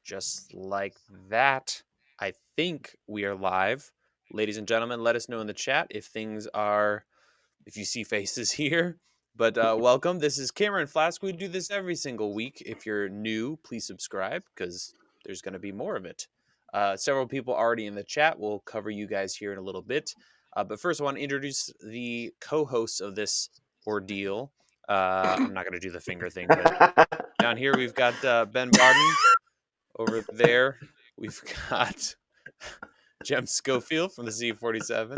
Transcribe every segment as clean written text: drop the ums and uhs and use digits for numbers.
Just like that, I think we are live. Ladies and gentlemen, let us know in the chat if you see faces here. But welcome. This is Cameron Flask. We do this every single week. If you're new, please subscribe because there's going to be more of it. Several people already in the chat. We'll cover you guys here in a little bit. But first, I want to introduce the co-hosts of this ordeal. I'm not going to do the finger thing, but down here we've got Ben Barden. Over there, we've got Jem Schofield from the Z47,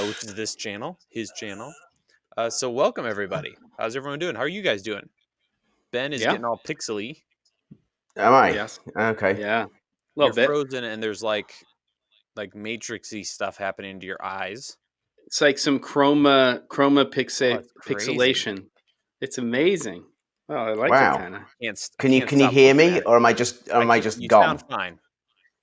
which is this channel, his channel. So welcome, everybody. How's everyone doing? How are you guys doing? Ben is getting all pixely. Am I? Yes. Okay. Yeah. You're frozen, and there's like matrixy stuff happening to your eyes. It's like some chroma pixelation. It's amazing. Oh, I like it kind of. Can you hear me, or am I just gone? You sound fine.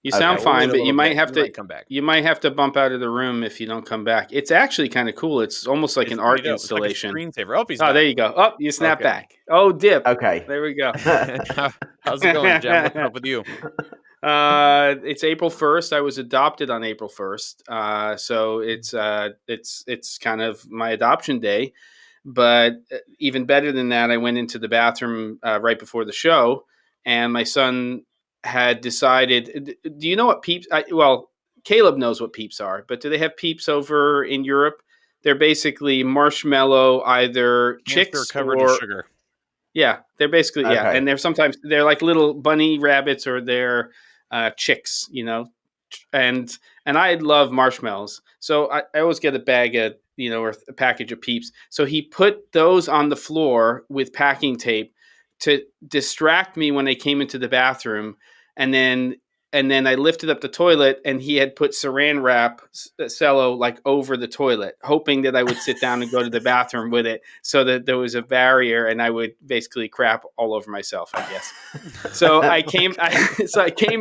You sound fine, but you might have to come back. You might have to bump out of the room if you don't come back. It's actually kind of cool. It's almost like an art installation. It's like a screensaver. Oh, there you go. Oh, you snap back. Oh, dip. Okay. There we go. How's it going, Jem? What's up with you? It's April 1st. I was adopted on April 1st. So it's kind of my adoption day. But even better than that, I went into the bathroom right before the show, and my son had decided. Do you know what peeps? Caleb knows what peeps are, but do they have peeps over in Europe? They're basically marshmallow, either chicks covered in sugar. Yeah, they're basically and they're like little bunny rabbits, or they're chicks, and I love marshmallows, so I always get a bag of or a package of peeps. So he put those on the floor with packing tape to distract me when I came into the bathroom, and then I lifted up the toilet, and he had put saran wrap cello like over the toilet, hoping that I would sit down and go to the bathroom with it, so that there was a barrier and I would basically crap all over myself, I guess. So I came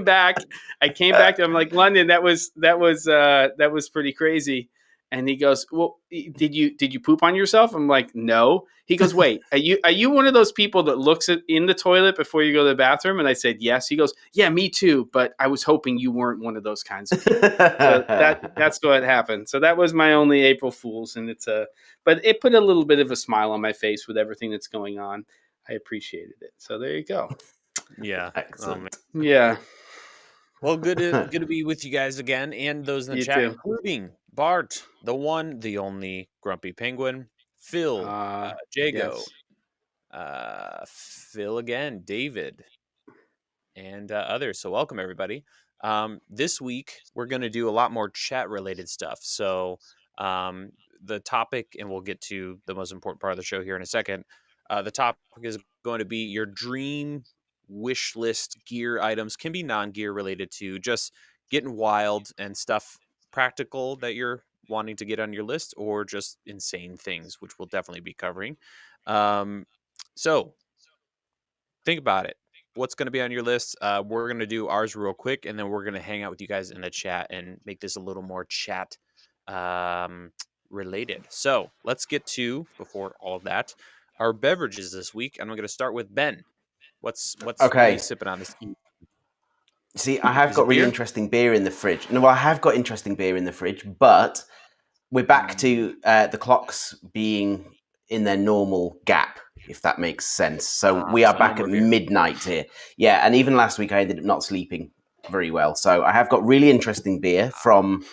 back. I'm like, London, that was pretty crazy. And he goes, well, did you poop on yourself? I'm like, no. He goes, wait, are you one of those people that looks in the toilet before you go to the bathroom? And I said, yes. He goes, yeah, me too. But I was hoping you weren't one of those kinds of people. So that's what happened. So that was my only April Fool's, and but it put a little bit of a smile on my face with everything that's going on. I appreciated it. So there you go. Yeah, excellent. Yeah. Well, good to be with you guys again, and those in the chat, including Bart, the one, the only Grumpy Penguin, Phil, Jago, Phil again, David, and others. So welcome, everybody. This week, we're going to do a lot more chat-related stuff. So the topic, and we'll get to the most important part of the show here in a second, the topic is going to be your dream wish list gear items. Can be non-gear related to just getting wild and stuff practical that you're wanting to get on your list, or just insane things, which we'll definitely be covering. So think about it. What's going to be on your list? We're going to do ours real quick, and then we're going to hang out with you guys in the chat and make this a little more chat related. So let's get to, before all of that, our beverages this week. And I'm going to start with Ben. What are you sipping on this evening? See, I have got really interesting beer in the fridge. No, I have got interesting beer in the fridge, but we're back to the clocks being in their normal gap, if that makes sense. So we are back at midnight here. Yeah, and even last week I ended up not sleeping very well. So I have got really interesting beer from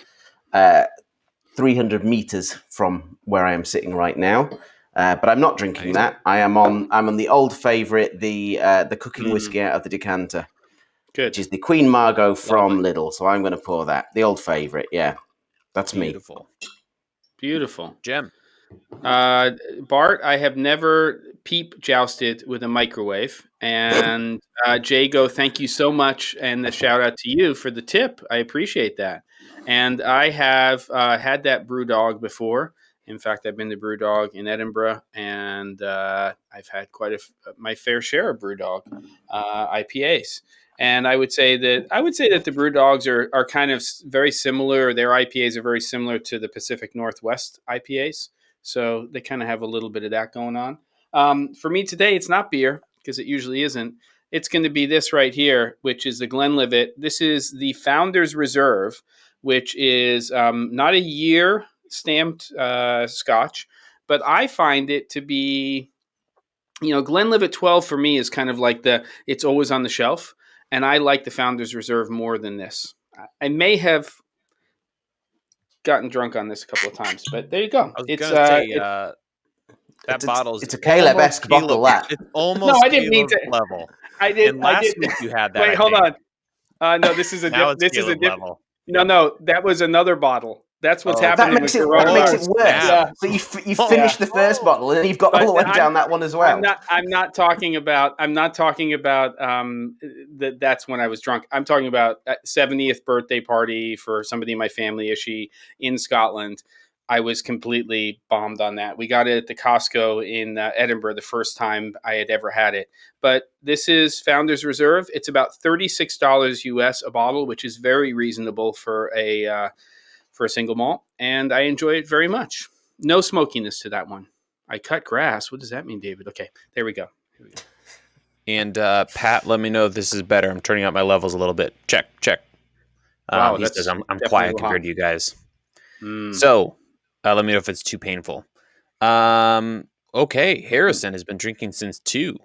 300 meters from where I am sitting right now. But I'm not drinking that. I'm on the old favorite, the cooking whiskey out of the decanter. Good. Which is the Queen Margot from Lidl. So I'm going to pour that. The old favorite. Yeah. That's beautiful. me. Beautiful. Jem. Bart, I have never peep jousted with a microwave. And Jago, thank you so much. And a shout out to you for the tip. I appreciate that. And I have had that BrewDog before. In fact, I've been to BrewDog in Edinburgh, and I've had my fair share of BrewDog IPAs. And I would say that the BrewDogs are kind of very similar. Their IPAs are very similar to the Pacific Northwest IPAs. So they kind of have a little bit of that going on. For me today, it's not beer, because it usually isn't. it's going to be this right here, which is the Glenlivet. This is the Founder's Reserve, which is not a year stamped Scotch, but I find it to be, Glenlivet 12 for me is kind of like it's always on the shelf, and I like the Founder's Reserve more than this. I may have gotten drunk on this a couple of times, but there you go. I was gonna say that bottle's it's a Caleb-esque bottle. That it's almost I didn't mean to. level. I did. And last I did. week you had that. Wait, hold on. No, this is a now this is a Caleb level. No, that was another bottle. That's what's happening. That makes it worse. Yeah. So you finished the first bottle, and then you've got all the way down that one as well. I'm not talking about. That's when I was drunk. I'm talking about 70th birthday party for somebody in my family, Ishi, in Scotland. I was completely bombed on that. We got it at the Costco in Edinburgh the first time I had ever had it. But this is Founder's Reserve. It's about $36 US a bottle, which is very reasonable for a single malt, and I enjoy it very much. No smokiness to that one. I cut grass. What does that mean, David? Okay, there we go. And Pat, let me know if this is better. I'm turning up my levels a little bit. Check. Wow, he says I'm definitely quiet compared to you guys. So let me know if it's too painful. Okay, Harrison has been drinking since 2.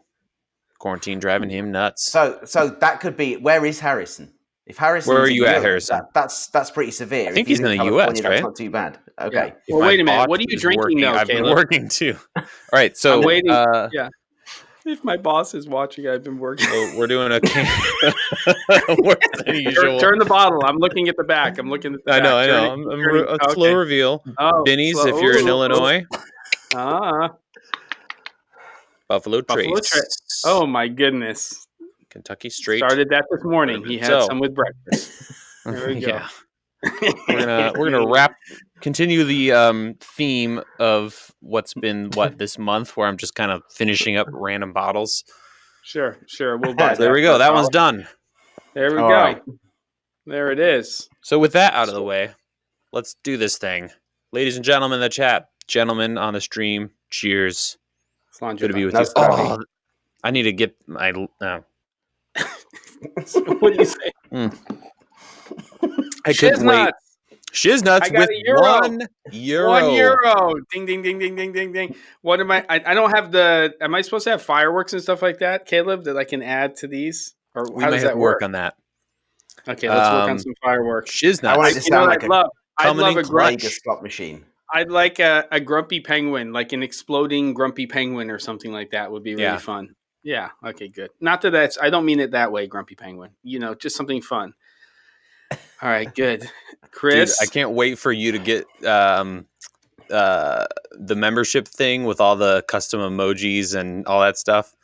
Quarantine driving him nuts. So that could be. Where is Harrison? If Harrison, where are you at, Harrison? That's pretty severe. I think he's in the U.S., right? That's not too bad. Okay. Yeah. Well, wait a minute. What are you drinking now, I've Caleb? been working too. All right, so I'm waiting. Yeah. If my boss is watching, I've been working. So we're doing a worse than usual. Turn the bottle. I'm looking at the back. I'm looking at the back. I know. I'm a slow reveal. Oh, Benny's, if you're in Illinois. Buffalo Trace. Oh my goodness. Kentucky Straight. Started that this morning. He had some with breakfast. There we go. Yeah. we're gonna continue the theme of what's been this month, where I'm just kind of finishing up random bottles. Sure. We'll buy there we go. That one's done. There we go. Right. There it is. So with that out of the way, let's do this thing. Ladies and gentlemen in the chat, gentlemen on the stream, cheers. Good to be with you. Oh, I need to get my What do you say? I couldn't wait. Shiznuts with €1. €1. Ding, ding, ding, ding, ding, ding, ding. What am I don't have am I supposed to have fireworks and stuff like that, Caleb, that I can add to these? Or we may have to work on that. Okay, let's work on some fireworks. Shiznuts. I want it to sound like I'd love a grumpy slot machine. I'd like a grumpy penguin, like an exploding grumpy penguin or something like that would be really fun. Yeah. Okay, good. Not that I don't mean it that way, grumpy penguin. Just something fun. All right, good. Chris? Dude, I can't wait for you to get the membership thing with all the custom emojis and all that stuff.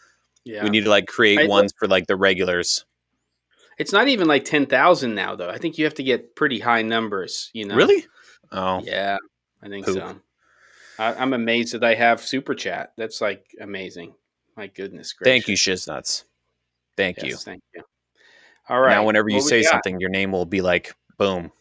Yeah. We need to create ones for the regulars. It's not even 10,000 now, though. I think you have to get pretty high numbers, Really? Oh. Yeah, I think so. I'm amazed that I have Super Chat. That's amazing. My goodness gracious. Thank you, Shiznuts. Thank you. Thank you. All right. Now, whenever you say something, your name will be boom.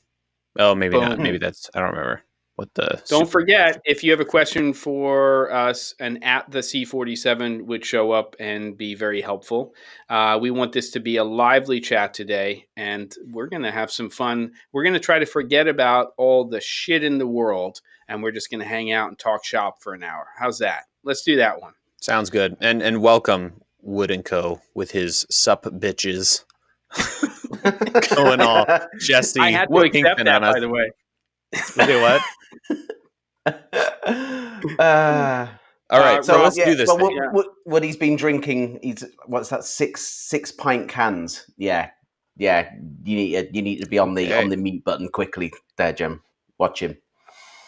Oh, maybe not. Maybe that's, I don't remember what the. Don't forget, if you have a question for us, an @ the C47 would show up and be very helpful. We want this to be a lively chat today, and we're going to have some fun. We're going to try to forget about all the shit in the world, and we're just going to hang out and talk shop for an hour. How's that? Let's do that one. Sounds good. And welcome Wood & Co. with his sup bitches. Going all Jesse. I had to accept that, by the way. Say what? All right, so let's do this. What he's been drinking? What's that? Six pint cans. Yeah. You need to be on the mute button quickly, there, Jim. Watch him.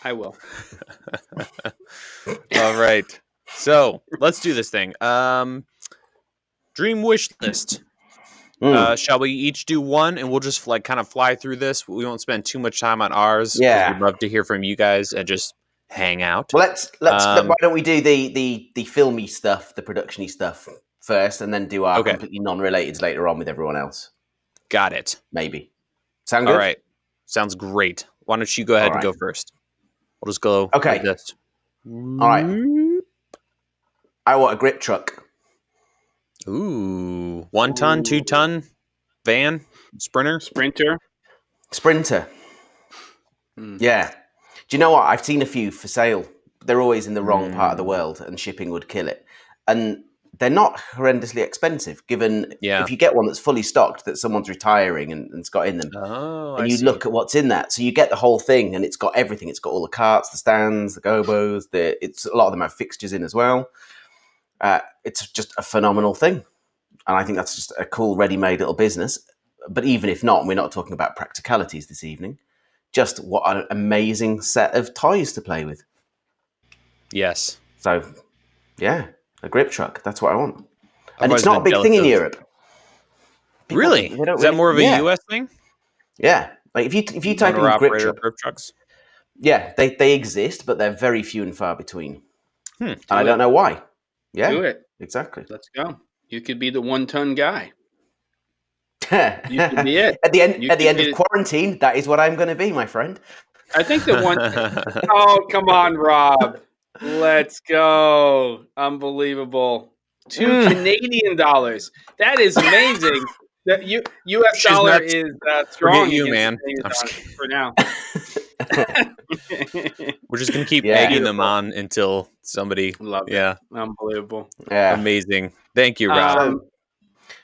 I will. All right, so let's do this thing. Dream wish list. Shall we each do one, and we'll just kind of fly through this? We won't spend too much time on ours. Yeah, we'd love to hear from you guys and just hang out. Well, let's. Why don't we do the filmy stuff, the production-y stuff first, and then do our completely non-related later on with everyone else. Got it. Maybe. Sound good? All right. Sounds great. Why don't you go ahead and go first? We'll just go. Okay. Like this. All right. I want a grip truck. Ooh. 1 ton, 2 ton van, Sprinter? Sprinter. Yeah. Do you know what? I've seen a few for sale. They're always in the wrong part of the world, and shipping would kill it. And they're not horrendously expensive, given if you get one that's fully stocked that someone's retiring and it's got in them, and you look at what's in that. So you get the whole thing, and it's got everything. It's got all the carts, the stands, the gobos. It's a lot of them have fixtures in as well. It's just a phenomenal thing, and I think that's just a cool, ready-made little business. But even if not, and we're not talking about practicalities this evening, just what an amazing set of toys to play with. Yes. So, yeah, a grip truck. That's what I want. And it's not a big thing in Europe. Really? Is that more of a US thing? Yeah. Like if you type in grip trucks. Yeah, they exist, but they're very few and far between. And I don't know why. Yeah. Do it. Exactly. Let's go. You could be the 1 ton guy. You could be it. At the end of quarantine, that is what I'm going to be, my friend. I think the one. Oh, come on, Rob. Let's go. Unbelievable. $2 Canadian. That is amazing. The US dollar is strong. Forget you, man. For now. We're just going to keep egging them on until somebody. Love it. Yeah. Unbelievable. Yeah. Amazing. Thank you, Rob.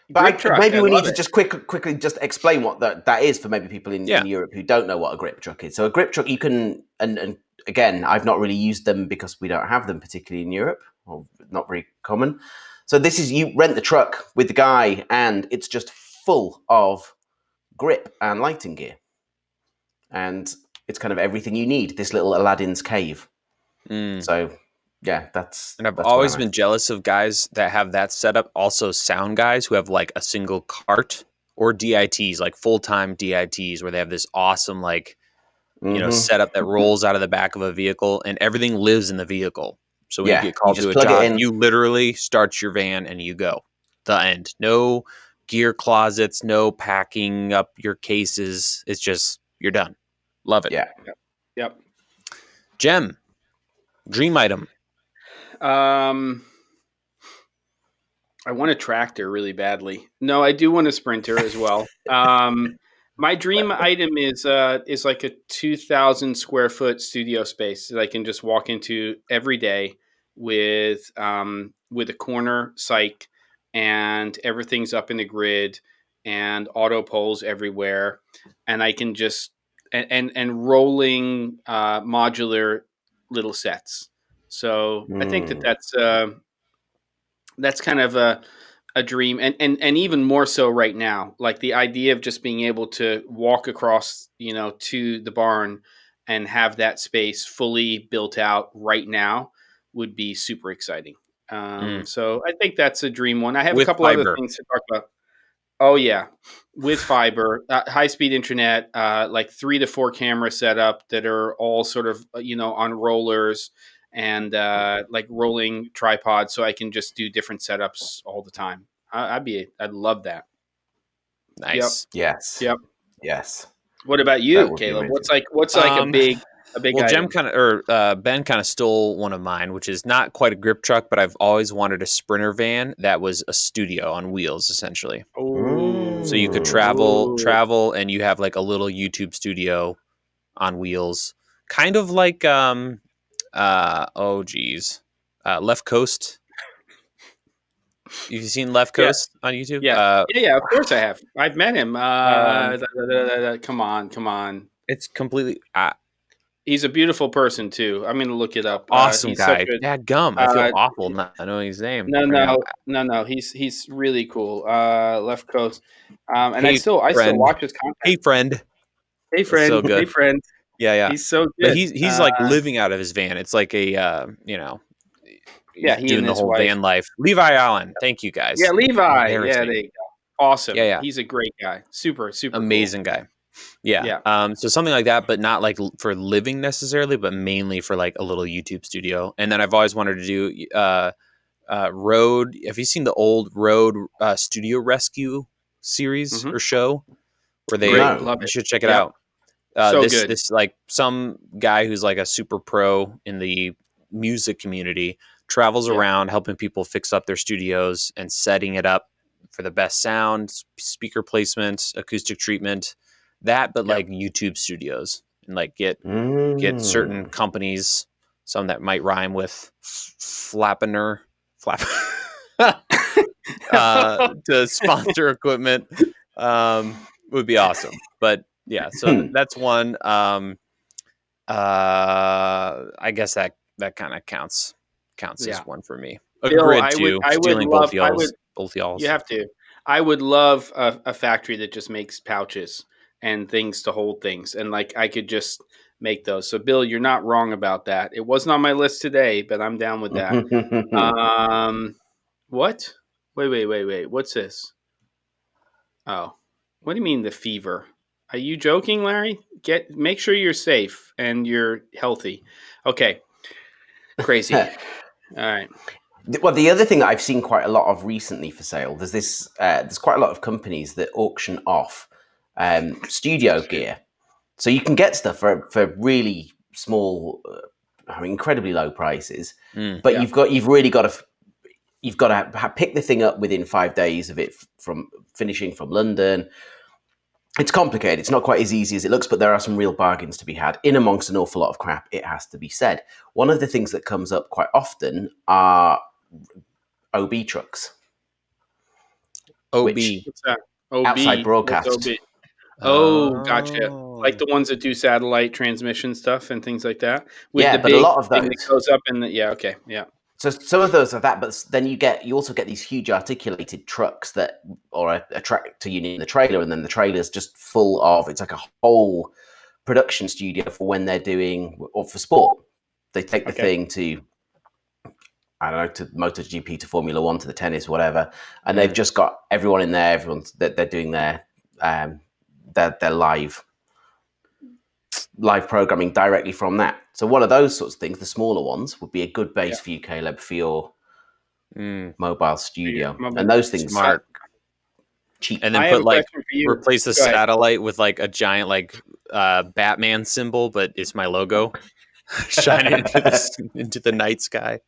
But maybe we need to just quickly just explain what that is for maybe people in Europe who don't know what a grip truck is. So a grip truck, you can, and again, I've not really used them because we don't have them particularly in Europe, or not very common. So this is, you rent the truck with the guy, and it's just full of grip and lighting gear. And it's kind of everything you need, this little Aladdin's cave. So... yeah, and I've always been jealous of guys that have that setup. Also, sound guys who have like a single cart or DITs, like full-time DITs, where they have this awesome setup that rolls out of the back of a vehicle, and everything lives in the vehicle. So when you get called to a job, you literally start your van and you go. The end. No gear closets, no packing up your cases. It's just you're done. Love it. Yeah. Yep. Gem. Dream item. I want a tractor really badly. No, I do want a Sprinter as well. My dream item is like a 2,000 square foot studio space that I can just walk into every day with a corner cyc, and everything's up in the grid and auto poles everywhere, and I can just and rolling modular little sets. So I think that's kind of a dream, and even more so right now. Like the idea of just being able to walk across, to the barn and have that space fully built out right now would be super exciting. So I think that's a dream one. I have a couple other things to talk about. Oh yeah, with fiber, high-speed internet, like 3 to 4 camera setup that are all sort of on rollers and like rolling tripods, so I can just do different setups all the time. I'd love that. Nice. Yep. Yes. Yep. Yes. What about you, Caleb? What's like a big well, Jem Ben kind of stole one of mine, which is not quite a grip truck, but I've always wanted a Sprinter van that was a studio on wheels, essentially. Ooh. So you could travel, and you have like a little YouTube studio on wheels, kind of like Left Coast. You've seen Left Coast on YouTube? Yeah, of course I have. I've met him. Come on. It's completely. He's a beautiful person too. I'm going to look it up. Awesome guy. Dadgum. I feel awful not knowing his name. No. He's really cool. Left Coast. And I still watch his content. Hey friend. So good. Hey friend. Yeah. He's so good. But he's like living out of his van. It's like a he doing the whole van life. Levi Allen. Thank you guys. Yeah, Levi. Yeah, there you go. Awesome. Yeah. He's a great guy. Super amazing cool. guy. Yeah. So something like that, but not like for living necessarily, but mainly for like a little YouTube studio. And then I've always wanted to do Road. Have you seen the old Road Studio Rescue series or show? Where they love it. You should check it out. Good. This like some guy who's like a super pro in the music community travels around helping people fix up their studios and setting it up for the best sound, speaker placement, acoustic treatment, that, but like YouTube studios, and like get certain companies, some that might rhyme with Flappener, flap, to sponsor equipment, would be awesome. But yeah, so that's one. I guess that kind of counts as one for me. A Bill, grid too. Stealing both y'all's. You have to. I would love a factory that just makes pouches and things to hold things, and like I could just make those. So, Bill, you're not wrong about that. It wasn't on my list today, but I'm down with that. What? Wait. What's this? Oh, what do you mean the fever? Are you joking, Larry? Make sure you're safe and you're healthy. Okay. Crazy. All right. Well, the other thing that I've seen quite a lot of recently for sale, there's quite a lot of companies that auction off studio gear. So you can get stuff for really small, incredibly low prices, but you've really got to pick the thing up within 5 days of it from finishing from London. It's complicated. It's not quite as easy as it looks, but there are some real bargains to be had in amongst an awful lot of crap, it has to be said. One of the things that comes up quite often are OB trucks. OB. What's that? OB. Outside broadcast. OB? Oh, gotcha. Like the ones that do satellite transmission stuff and things like that. With the but big a lot of those thing that goes up in the okay. So some of those are that, but then you also get these huge articulated trucks or a tractor unit in the trailer, and then the trailer's just full of, it's like a whole production studio for when they're doing, or for sport. They take the thing to, I don't know, to MotoGP, to Formula One, to the tennis, whatever, and they've just got everyone in there. They're doing their live programming directly from that. So one of those sorts of things, the smaller ones, would be a good base for you, Caleb, for your mobile studio. And those things smart, cheap. And then replace the satellite with like a giant like Batman symbol, but it's my logo shining into the night sky.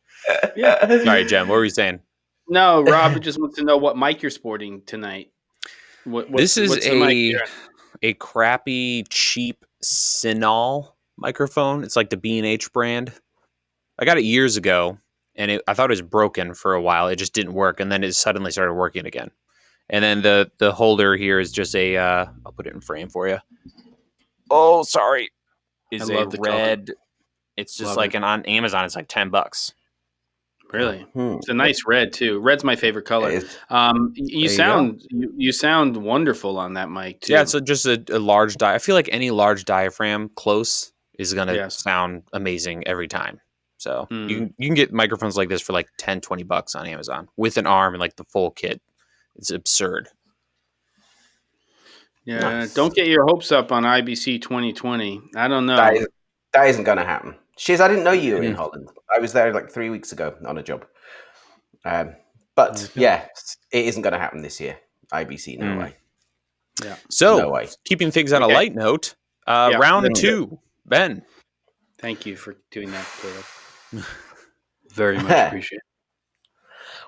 Sorry, Jem, what were you saying? No, Rob just wants to know what mic you're sporting tonight. This is a crappy, cheap Sinal microphone. It's like the B&H brand. I got it years ago, and I thought it was broken for a while. It just didn't work, and then it suddenly started working again. And then the holder here is just I'll put it in frame for you. Oh, sorry. Is a red. Color. It's just on Amazon. It's like $10. Really, it's a nice red too. Red's my favorite color. You sound wonderful on that mic too. Yeah, so just a large I feel like any large diaphragm close is gonna sound amazing every time. So you can get microphones like this for like $10-$20 on Amazon with an arm and like the full kit. It's absurd. Yeah, nice. Don't get your hopes up on IBC 2020. I don't know. That isn't going to happen. Shiz, I didn't know you were in Holland. I was there like 3 weeks ago on a job. But yeah, it isn't going to happen this year. IBC, no way. Yeah. So, no way. Keeping things on a light note, round 2, Ben. Thank you for doing that, Caleb. Very much appreciate it.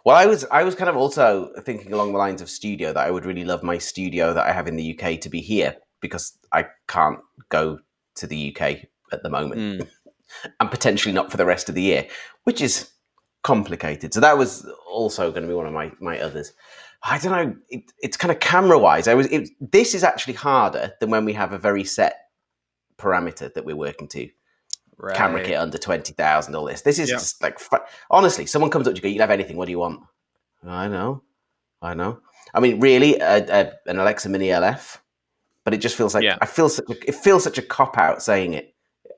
Well, I was kind of also thinking along the lines of studio, that I would really love my studio that I have in the UK to be here, because I can't go to the UK at the moment, and potentially not for the rest of the year, which is complicated. So that was also going to be one of my others. I don't know. It's kind of camera wise. This is actually harder than when we have a very set parameter that we're working to. Right. Camera kit under 20,000. All this. This is just like honestly. Someone comes up to you, go, "You can have anything. What do you want?" I know. I mean, really, an Alexa Mini LF, but it just feels like it feels such a cop out saying it.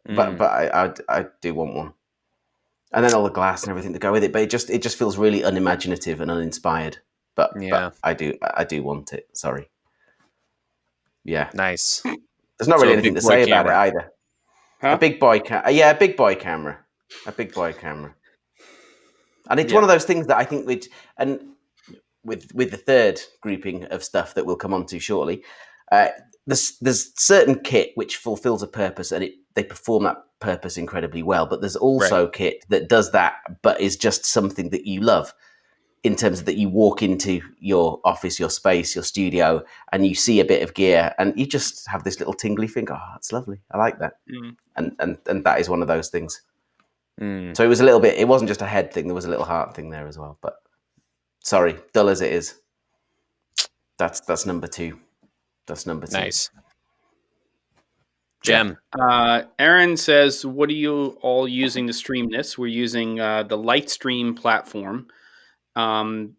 But I do want one, and then all the glass and everything to go with it. But it just feels really unimaginative and uninspired. But I do want it. Sorry. Yeah. Nice. There's not really anything to say about it either. Huh? A big boy camera. A big boy camera. And it's one of those things that I think with the third grouping of stuff that we'll come on to shortly, there's certain kit which fulfills a purpose and they perform that purpose incredibly well. But there's also kit that does that, but is just something that you love. in terms of that you walk into your office, your space, your studio, and you see a bit of gear, and you just have this little tingly thing. Oh, that's lovely. I like that. Mm. And that is one of those things. Mm. So it was a little bit. It wasn't just a head thing. There was a little heart thing there as well. But sorry, dull as it is. That's number 2. That's number 2. Nice. Gem. Aaron says, "What are you all using to stream this?" We're using the Lightstream platform, and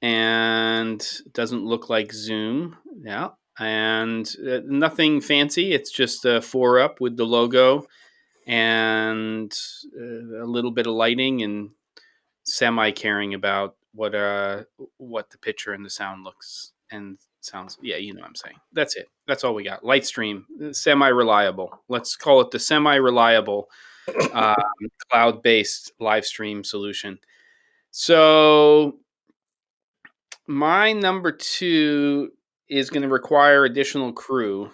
it doesn't look like Zoom. Yeah, and nothing fancy. It's just a 4-up with the logo and a little bit of lighting and semi-caring about what the picture and the sound looks and sounds. Yeah, you know what I'm saying. That's it. That's all we got. Lightstream, semi-reliable. Let's call it the semi-reliable cloud-based live stream solution. So my number 2 is going to require additional crew.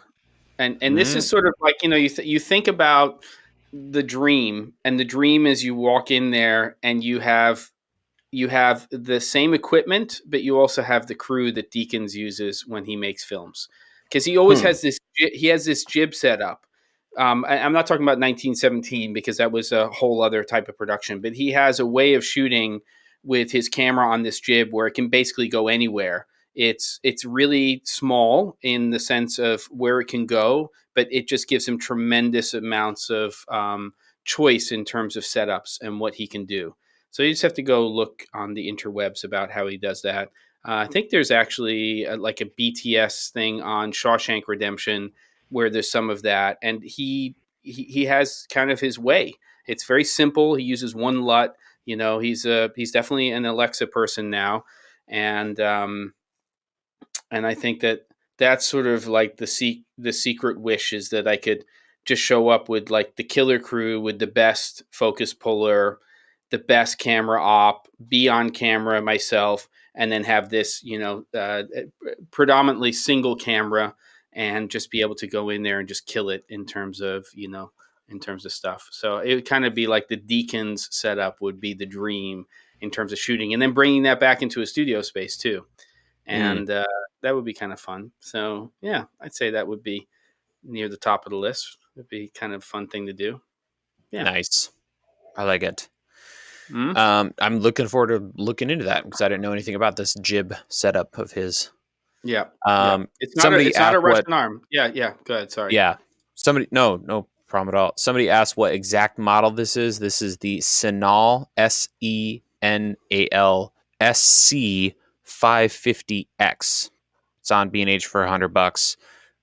And this is sort of like, you think about the dream, and the dream is you walk in there and you have the same equipment, but you also have the crew that Deakins uses when he makes films, because he always has this jib set up. I'm not talking about 1917 because that was a whole other type of production, but he has a way of shooting with his camera on this jib where it can basically go anywhere. It's really small in the sense of where it can go, but it just gives him tremendous amounts of choice in terms of setups and what he can do. So you just have to go look on the interwebs about how he does that. I think there's actually like a BTS thing on Shawshank Redemption where there's some of that, and he has kind of his way. It's very simple. He uses one LUT. He's definitely an Alexa person now, and I think that's sort of like the secret wish is that I could just show up with like the killer crew with the best focus puller, the best camera op, be on camera myself, and then have this, predominantly single camera, and just be able to go in there and just kill it in terms of stuff. So it would kind of be like the Deakins setup would be the dream in terms of shooting, and then bringing that back into a studio space too. And that would be kind of fun. So yeah, I'd say that would be near the top of the list. It'd be kind of a fun thing to do. Yeah. Nice. I like it. Mm-hmm. I'm looking forward to looking into that because I didn't know anything about this jib setup of his. Yeah. It's not a Russian arm. Yeah. Go ahead. Sorry. Yeah. No problem at all. Somebody asked what exact model this is. This is the Senal SENAL SC 550X. It's on B&H for $100.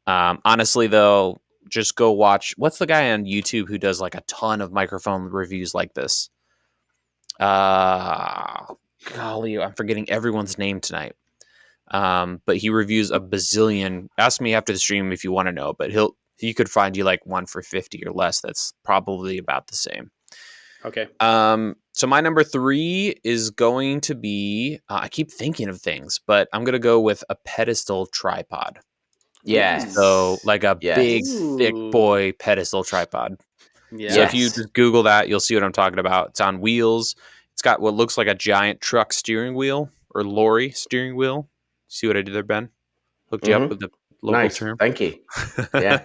Honestly, though, just go watch. What's the guy on YouTube who does like a ton of microphone reviews like this? Golly, I'm forgetting everyone's name tonight. But he reviews a bazillion. Ask me after the stream if you want to know, but he could find you like one for 50 or less. That's probably about the same. Okay. So my number 3 is going to be, I keep thinking of things, but I'm going to go with a pedestal tripod. Yes. So like a big, thick boy pedestal tripod. Yes. So if you just Google that, you'll see what I'm talking about. It's on wheels. It's got what looks like a giant truck steering wheel or lorry steering wheel. See what I did there, Ben? Hooked you up with the local term. Thank you. Yeah.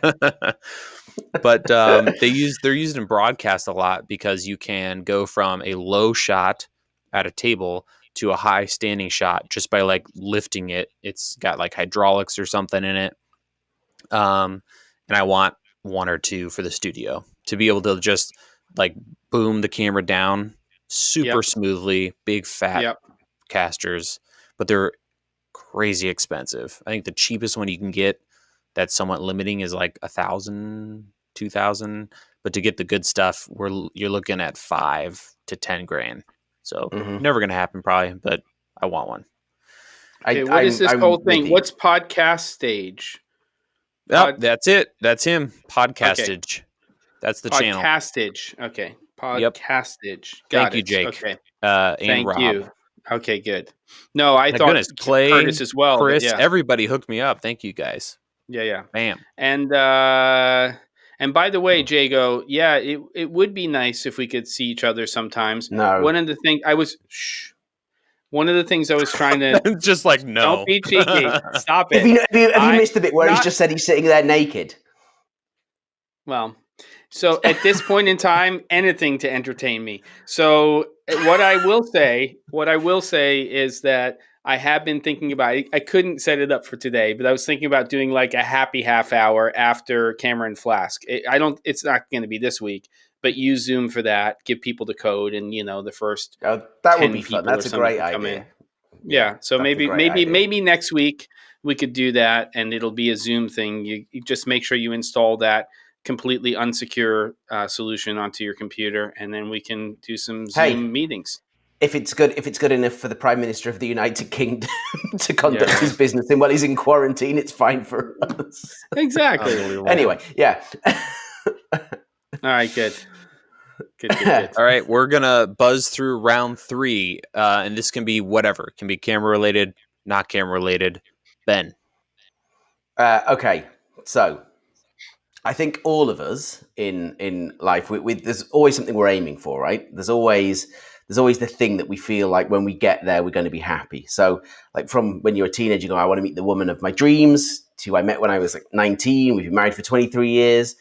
But they're used in broadcast a lot because you can go from a low shot at a table to a high standing shot just by like lifting it. It's got like hydraulics or something in it. And I want 1 or 2 for the studio to be able to just like boom the camera down super smoothly, big fat casters, but they're crazy expensive. I think the cheapest one you can get that's somewhat limiting is like $1,000, $2,000, but to get the good stuff, you're looking at $5 to $10,000. So never gonna happen probably, but I want one. Okay, what is this whole thing? What's podcast stage? That's it. That's him. Podcastage. Okay. That's the channel. Podcastage. Okay. Podcastage. Got Thank you, Jake. Okay. And Thank Rob. you. Okay, good. No, I thought goodness, Clay, Curtis as well. Chris, everybody hooked me up. Thank you guys. Yeah. Bam. And by the way, Jago, it would be nice if we could see each other sometimes. No. One of the things one of the things I was trying to just like no. Don't be cheeky. Stop it. Have you missed the bit where he's just said he's sitting there naked? Well, so at this point in time, anything to entertain me. So what I will say is that I have been thinking about it. I couldn't set it up for today, but I was thinking about doing like a happy half hour after Cameron Flask. It's not going to be this week, but use Zoom for that. Give people the code, and the first that would be fun. That's a great idea. Yeah, so maybe next week we could do that, and it'll be a Zoom thing. You just make sure you install that completely unsecure solution onto your computer, and then we can do some Zoom meetings. If it's good enough for the Prime Minister of the United Kingdom to conduct his business while he's in quarantine, it's fine for us. Exactly. Anyway, yeah. All right, good. All right, we're gonna buzz through round 3, and this can be whatever. It can be camera related, not camera related. Ben. Okay, so I think all of us in life, there's always something we're aiming for, right? There's always the thing that we feel like when we get there, we're going to be happy. So, like from when you're a teenager, you go, I want to meet the woman of my dreams. To I met when I was like 19. We've been married for 23 years.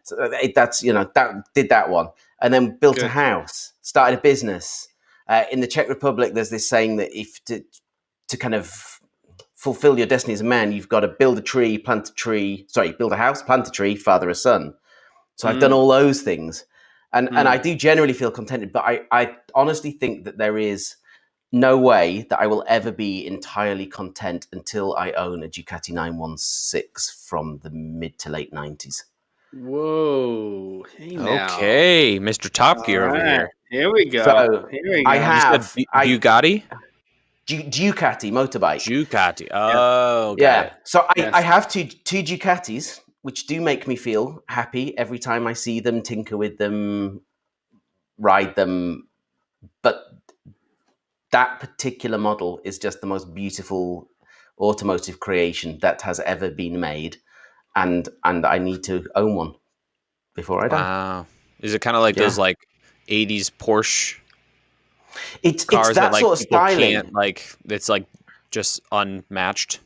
So that's that did that one, and then built a house, started a business. In the Czech Republic, there's this saying that if to kind of fulfill your destiny as a man, you've got to build a house, plant a tree, father a son. So I've done all those things. And I do generally feel contented, but I honestly think that there is no way that I will ever be entirely content until I own a Ducati 916 from the mid to late 90s. Whoa. Hey now. Okay, Mr. Top Gear over here. Here we go. So I have Bugatti? Ducati motorbike. Ducati. Oh, okay. Yeah. So I have two Ducatis, which do make me feel happy every time I see them, tinker with them, ride them. But that particular model is just the most beautiful automotive creation that has ever been made. And I need to own one before I die. Wow. Is it kind of like those like 80s Porsche it's cars that like, sort of styling? It's like just unmatched.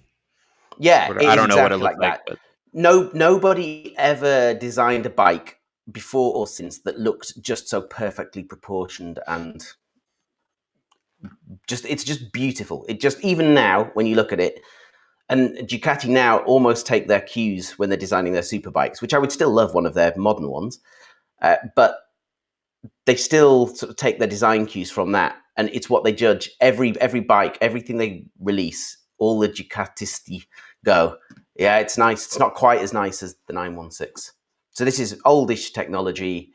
Yeah, I don't know what it looks like. But... Nobody ever designed a bike before or since that looked just so perfectly proportioned and it's just beautiful. It just, even now when you look at it, and Ducati now almost take their cues when they're designing their super bikes, which I would still love one of their modern ones, but they still sort of take their design cues from that, and it's what they judge. Every bike, everything they release, all the Ducatisti go, yeah, it's nice. It's not quite as nice as the 916. So this is oldish technology,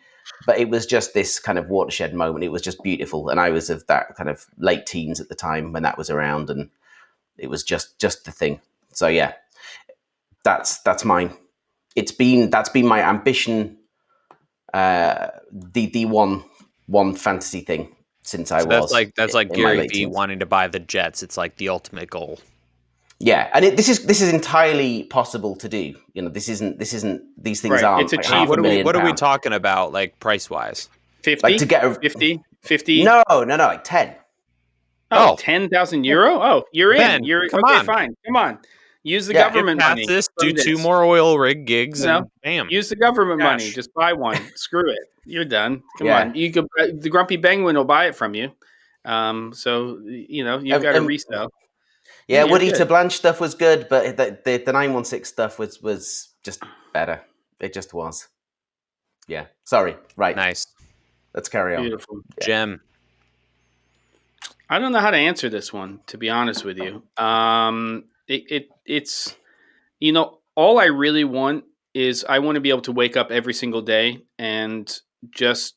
but it was just this kind of watershed moment. It was just beautiful, and I was of that kind of late teens at the time when that was around, and it was just the thing. So yeah, that's mine. That's been my ambition. The one fantasy thing since I was. That's like Gary Vee wanting to buy the jets. It's like the ultimate goal. Yeah, and this is entirely possible to do. This isn't these things aren't. It's achievable. What are we talking about, like price wise? 50? Like to get a 50? No, like 10. Oh, 10,000 euro? Oh, you're Ben, in. You're come okay. on. Fine. Come on. Use the government money. Do 2 more oil rig gigs, and bam. Use the government money. Just buy one. Screw it. You're done. Come on. You could. The Grumpy Penguin will buy it from you. So you've got to resell. Yeah, Woody to Blanche stuff was good, but the 916 stuff was just better. It just was. Yeah. Sorry. Right. Nice. Let's carry on. Beautiful. Gem. I don't know how to answer this one, to be honest with you. It's all I really want is I want to be able to wake up every single day and just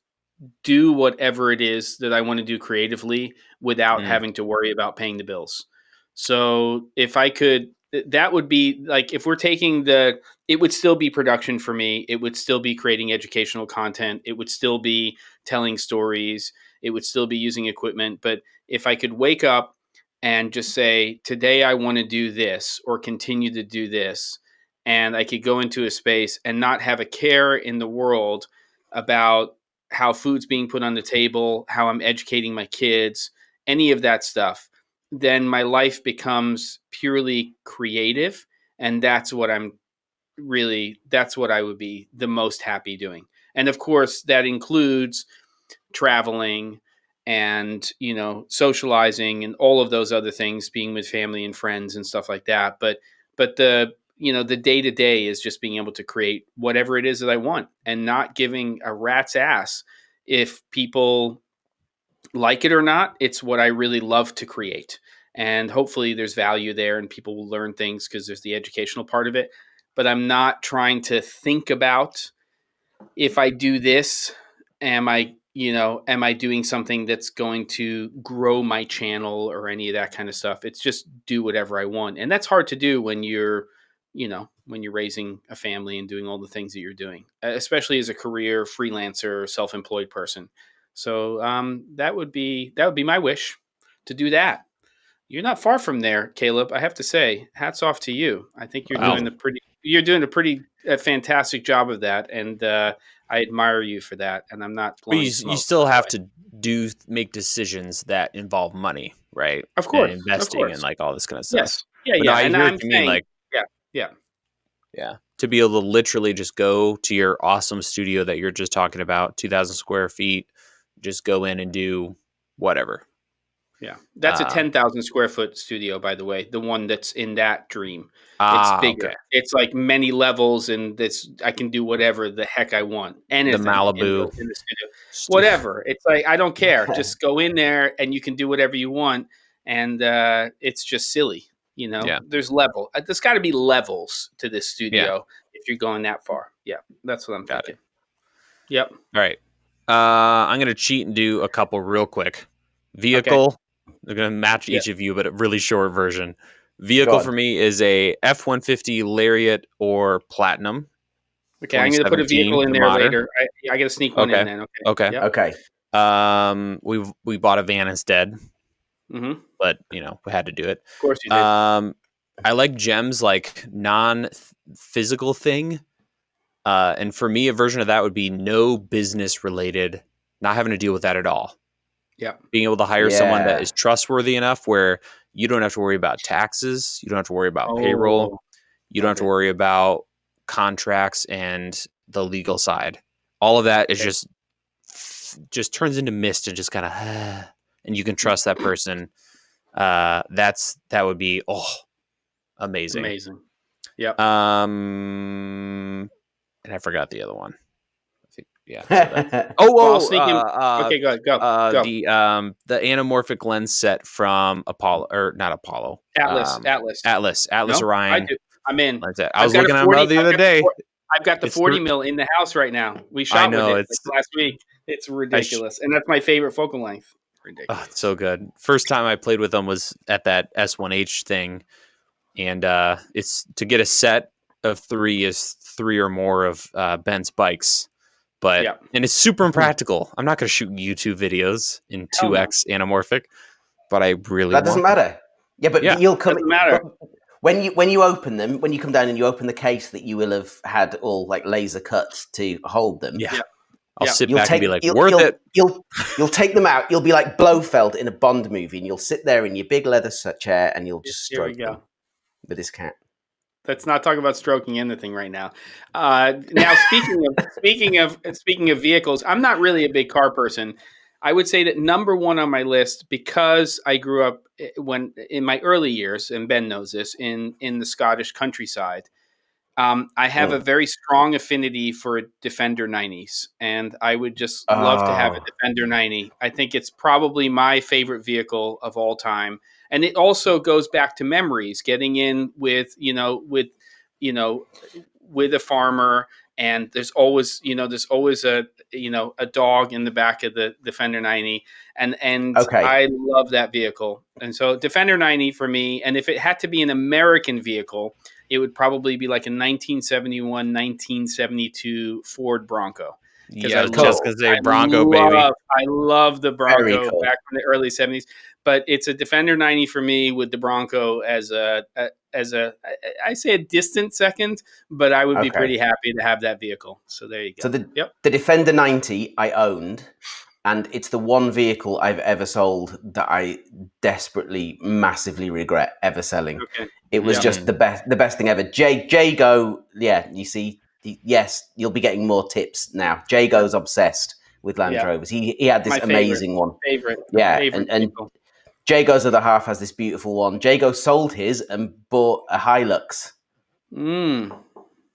do whatever it is that I want to do creatively without having to worry about paying the bills. So if I could, that would be like, if we're taking it would still be production for me. It would still be creating educational content. It would still be telling stories. It would still be using equipment. But if I could wake up and just say, today I want to do this or continue to do this, and I could go into a space and not have a care in the world about how food's being put on the table, how I'm educating my kids, any of that stuff. then my life becomes purely creative, and that's what I would be the most happy doing. And of course, that includes traveling and, socializing and all of those other things, being with family and friends and stuff like that. But the day to day is just being able to create whatever it is that I want, and not giving a rat's ass if people like it or not. It's what I really love to create. And hopefully there's value there and people will learn things, because there's the educational part of it. But I'm not trying to think about, if I do this, am I doing something that's going to grow my channel or any of that kind of stuff. It's just do whatever I want. And that's hard to do when you're raising a family and doing all the things that you're doing, especially as a career freelancer, self-employed person. So that would be my wish, to do that. You're not far from there, Caleb. I have to say, hats off to you. I think you're Wow. doing a pretty fantastic job of that, and I admire you for that. And I'm not But blowing you smoke, still by the have way. to make decisions that involve money, right? Of And course, of investing and course. like all this kind of stuff. Yes, yeah, But no, yeah. I And hear what I'm you mean. saying, Like, yeah, yeah, yeah, to be able to literally just go to your awesome studio that you're just talking about, 2,000 square feet, just go in and do whatever. yeah. That's a Uh, 10,000 square foot studio, by the way. The one that's in that dream. It's bigger. okay. It's like many levels, and I can do whatever the heck I want. The Anything in Malibu. the studio. Whatever. It's like, I don't care. Just go in there and you can do whatever you want. And it's just silly. Yeah. There's there's got to be levels to this Yeah. studio if you're going that far. Yeah, that's what I'm Got thinking. Yep. All right. I'm going to cheat and do a couple real quick. Vehicle. They're going to match Yeah. each of you, but a really short version. Go Vehicle on. for me is a F-150 Lariat or Platinum. Okay, I'm going to put a 2017, vehicle in the there modder. later. I got to sneak one in Okay. then. Okay. Okay. Yep. Okay. We bought a van instead, Mm-hmm. Of but we had to do it. course you did. I like gems, like non-physical thing. And for me, a version of that would be no business related, not having to deal with that at all. Yeah. Being able to hire someone that Yeah. is trustworthy enough where you don't have to worry about taxes, you don't have to worry about payroll, you don't have to worry about contracts and the legal side. All of that is just turns into mist and just kind of, and you can trust that person. That would be amazing. Amazing. Yep. And I forgot the other one. I think, yeah. Well, I'll sneak in. Okay, go ahead. Go. The anamorphic lens set from Apollo, or not Apollo. Atlas. Atlas No? Orion. I'm in. Lens set. I was looking at them the other day. I've got the It's 40 mil in the house right now. We shot know, with it last week. It's ridiculous, and that's my favorite focal length. Ridiculous. Oh, it's so good. First time I played with them was at that S1H thing, and it's to get a set of 3 is 3 or more of Ben's bikes, and it's super impractical. I'm not going to shoot YouTube videos in 2x anamorphic, but I really that doesn't matter. Yeah, but you'll come. Doesn't matter. When you open them, when you come down and you open the case that you will have had all like laser cuts to hold them. Yeah. I'll sit back and be like, worth it. You'll take them out. You'll be like Blofeld in a Bond movie, and you'll sit there in your big leather chair, and you'll just stroke them with his cat. Let's not talk about stroking anything right now. Now, speaking of vehicles, I'm not really a big car person. I would say that number one on my list, because I grew up in my early years, and Ben knows this, in the Scottish countryside. I have a very strong affinity for Defender 90s, and I would just love to have a Defender 90. I think it's probably my favorite vehicle of all time, and it also goes back to memories, getting in with a farmer, and there's always a dog in the back of the Defender 90, and I love that vehicle. And so Defender 90 for me, and if it had to be an American vehicle, it would probably be like a 1971, 1972 Ford Bronco. Yeah, I was just going to say Bronco, baby. I love the Bronco back in the early 70s, but it's a Defender 90 for me, with the Bronco as a I say a distant second, but I would be pretty happy to have that vehicle. So there you go. So the Defender 90 I owned, and it's the one vehicle I've ever sold that I desperately, massively regret ever selling. Okay. It was just the best thing ever. Jago, yeah, you see, yes, you'll be getting more tips now. Jago's obsessed with Land Rovers. He had this amazing one. Favorite and Jago's other half has this beautiful one. Jago sold his and bought a Hilux.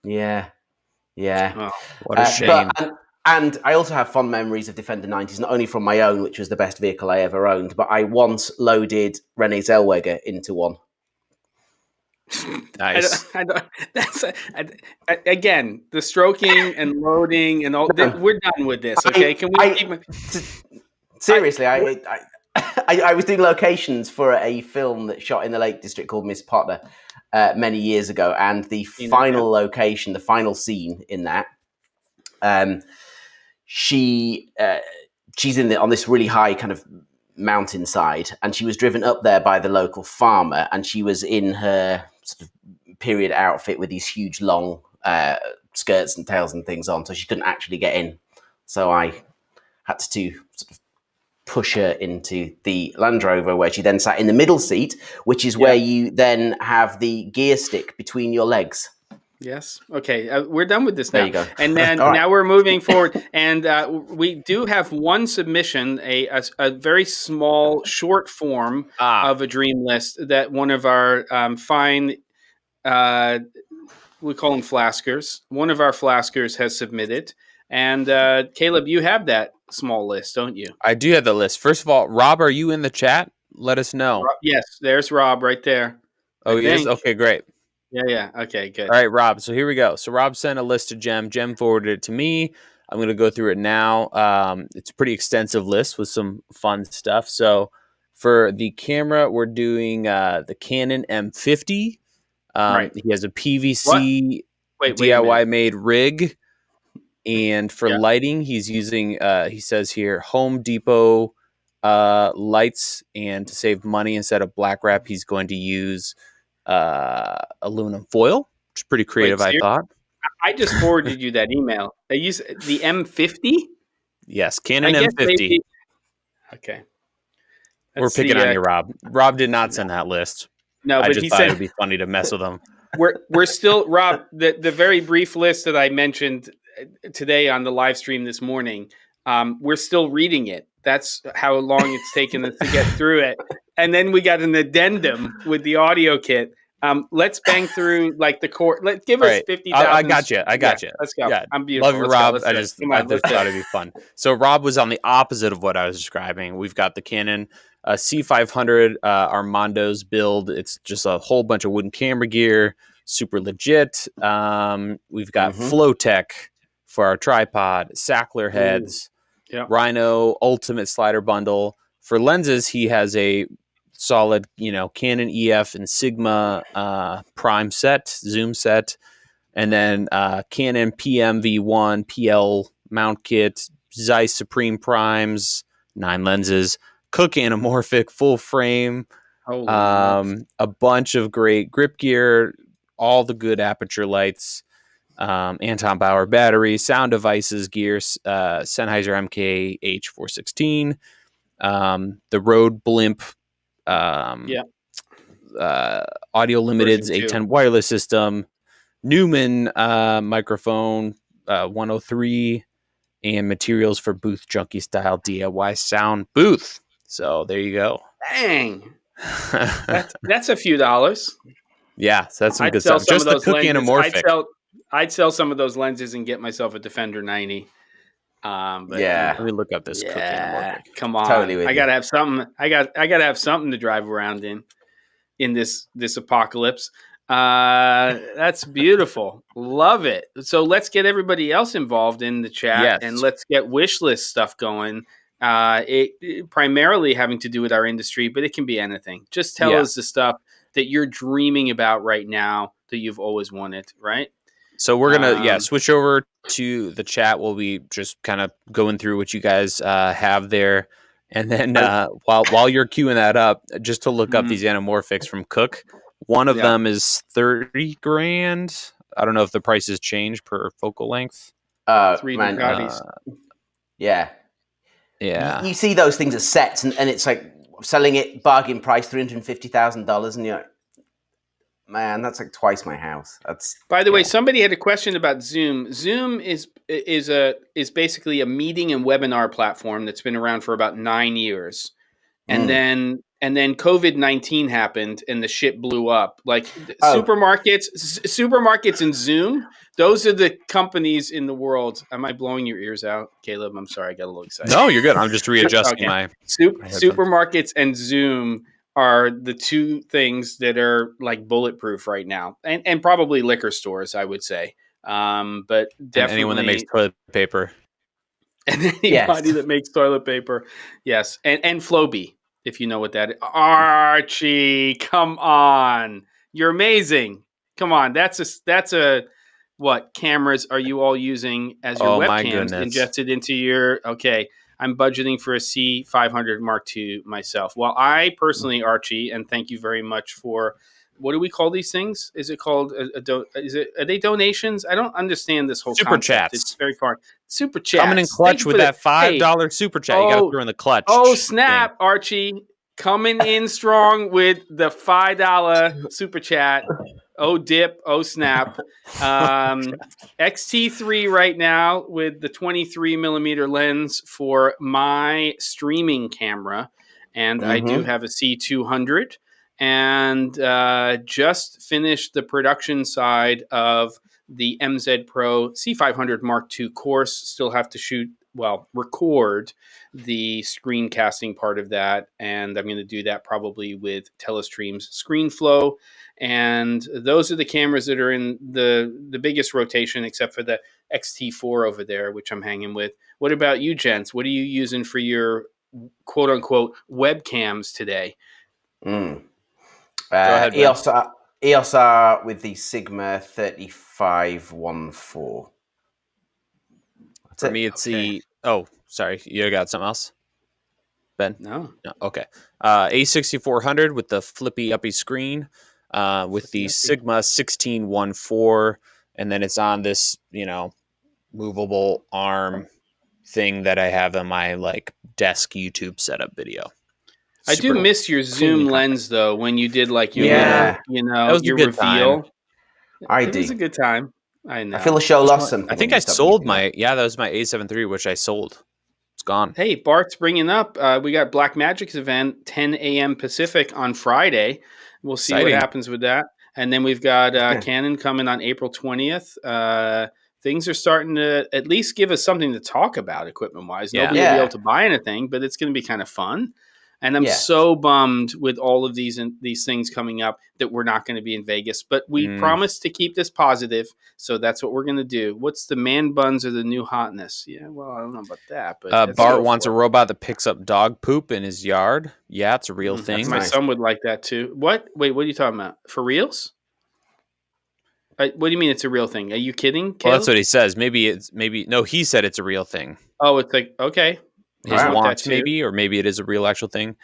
Yeah. Oh, what a shame. And I also have fond memories of Defender 90s, not only from my own, which was the best vehicle I ever owned, but I once loaded Renee Zellweger into one. Nice. Again, the stroking and loading and all. We're done with this, okay? Can we seriously, I was doing locations for a film that shot in the Lake District called Miss Potter many years ago, and the final location, the final scene in that, she's on this really high kind of mountainside, and she was driven up there by the local farmer, and she was in her sort of period outfit with these huge long skirts and tails and things on, so she couldn't actually get in. So I had to sort of push her into the Land Rover, where she then sat in the middle seat, which is where you then have the gear stick between your legs. Yes. Okay. We're done with this now. There you go. And then now we're moving forward. And we do have one submission, a very small, short form of a dream list that one of our fine, we call them flaskers. One of our flaskers has submitted. And Caleb, you have that small list, don't you? I do have the list. First of all, Rob, are you in the chat? Let us know. Yes, there's Rob right there. Oh, he is? Okay, great. Yeah. Okay, good. All right, Rob. So here we go. So Rob sent a list to Jem. Jem forwarded it to me. I'm going to go through it now. It's a pretty extensive list with some fun stuff. So for the camera, we're doing the Canon M50. He has a PVC DIY made rig. And for lighting, he's using, he says here, Home Depot lights. And to save money, instead of black wrap, he's going to use aluminum foil, which is pretty creative. I thought. I just forwarded you that email. They use the M50. Yes, Canon M50. Okay, we're picking on you, Rob. Rob did not send that list. No, I but just he thought said it'd be funny to mess with him. We're still, Rob. The very brief list that I mentioned today on the live stream this morning. We're still reading it. That's how long it's taken us to get through it. And then we got an addendum with the audio kit. Let's bang through like the core. Give us 50,000. I got you. Let's go. Yeah. I'm beautiful. Love you, Rob. I just thought it'd be fun. So Rob was on the opposite of what I was describing. We've got the Canon C500 Armando's build. It's just a whole bunch of wooden camera gear, super legit. We've got Flowtech for our tripod, Sackler heads, Rhino Ultimate Slider Bundle. For lenses, he has a solid, Canon EF and Sigma prime set, zoom set, and then Canon PMV1 PL mount kit, Zeiss Supreme primes, 9 lenses, Cook anamorphic full frame, a bunch of great grip gear, all the good aperture lights, Anton Bauer batteries, sound devices, gear, Sennheiser MK H416, the Rode Blimp, Audio Limited's A10 wireless system, Newman microphone 103, and materials for booth junkie style DIY sound booth. So there you go. Dang, that's a few dollars. Yeah, so that's some good stuff. Just the Cook anamorphic. I'd sell some of those lenses and get myself a Defender 90. But let me look up this Cook anamorphic. Come on, totally I gotta have something. I gotta have something to drive around in this apocalypse. That's beautiful. Love it. So let's get everybody else involved in the chat and let's get Wishlist stuff going. It primarily having to do with our industry, but it can be anything. Just tell us the stuff that you're dreaming about right now that you've always wanted, right? So we're gonna switch over to the chat. We'll be just kind of going through what you guys have there, and then while you're queuing that up, just to look up these anamorphics from Cook. One of them is $30,000. I don't know if the price has changed per focal length. 3 Ducatis. Yeah. Yeah. You see those things as sets, and it's like selling it bargain price $350,000, and you're like, man, that's like twice my house. That's By the way, somebody had a question about Zoom. Zoom is basically a meeting and webinar platform that's been around for about 9 years, and then COVID-19 happened and the shit blew up. Like supermarkets and Zoom. Those are the companies in the world. Am I blowing your ears out, Caleb? I'm sorry, I got a little excited. No, you're good. I'm just readjusting my supermarkets and Zoom are the two things that are like bulletproof right now, and probably liquor stores, I would say. But definitely and anyone that makes toilet paper, and anybody that makes toilet paper, yes, and Flowbee, if you know what that is. Archie, come on, you're amazing. Come on, that's a what cameras are you all using as your webcams ingested into your? Okay, I'm budgeting for a C500 Mark II myself. Well, I personally, Archie, and thank you very much for. What do we call these things? Is it called are they donations? I don't understand this whole super concept. Chats. It's very far. Super chats. Coming in clutch with that $5 super chat. You got to throw in the clutch. Oh snap, thing. Archie, coming in strong with the $5 super chat. Oh dip, oh snap. XT3 right now with the 23mm lens for my streaming camera, and I do have a C200. And just finished the production side of the MZ Pro C500 Mark II course. Still have to record the screencasting part of that, and I'm going to do that probably with Telestream's ScreenFlow. And those are the cameras that are in the biggest rotation, except for the XT4 over there, which I'm hanging with. What about you, gents? What are you using for your quote unquote webcams today? Go ahead, EOS R with the Sigma 3514. For me, it's the. Oh, sorry. You got something else, Ben? No. Okay. A6400 with the flippy uppy screen, with the Sigma 1614, and then it's on this movable arm thing that I have on my desk YouTube setup video. I do miss your zoom lens though. When you did your your reveal, it was a good time. I know. I feel the show lost something. I think I sold my that was my A7 III, which I sold. It's gone. Hey, Bart's bringing up. We got Blackmagic's event 10 a.m. Pacific on Friday. We'll see what happens with that. And then we've got Canon coming on April 20th. Things are starting to at least give us something to talk about equipment-wise. Nobody will be able to buy anything, but it's going to be kind of fun. And I'm so bummed with all of these things coming up that we're not going to be in Vegas. But we promised to keep this positive, so that's what we're going to do. What's the man buns or the new hotness? Yeah, well, I don't know about that. But Bart wants a robot that picks up dog poop in his yard. Yeah, it's a real thing. My son would like that too. What? Wait, what are you talking about? For reals? What do you mean it's a real thing? Are you kidding, Caleb? Well, that's what he says. No, he said it's a real thing. Oh, it's like, okay. His wants maybe, or maybe it is a real actual thing.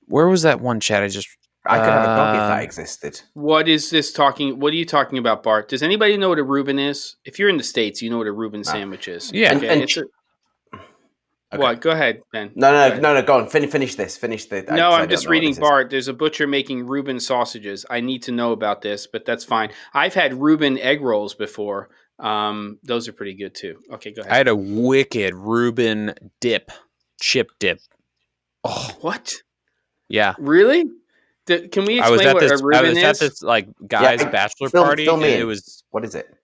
Where was that one chat? I could have a copy if that existed. What is this talking? What are you talking about, Bart? Does anybody know what a Reuben is? If you're in the States, you know what a Reuben sandwich is. Yeah. Okay. What? Go ahead, Ben. No. Go on. Finish this. No, I'm just reading Bart. There's a butcher making Reuben sausages. I need to know about this, but that's fine. I've had Reuben egg rolls before. Those are pretty good too. Okay, go ahead. I had a wicked Reuben chip dip. Oh, what? Yeah. Really? Can we explain what a Reuben is? I was at this guy's bachelor party. It was. What is it?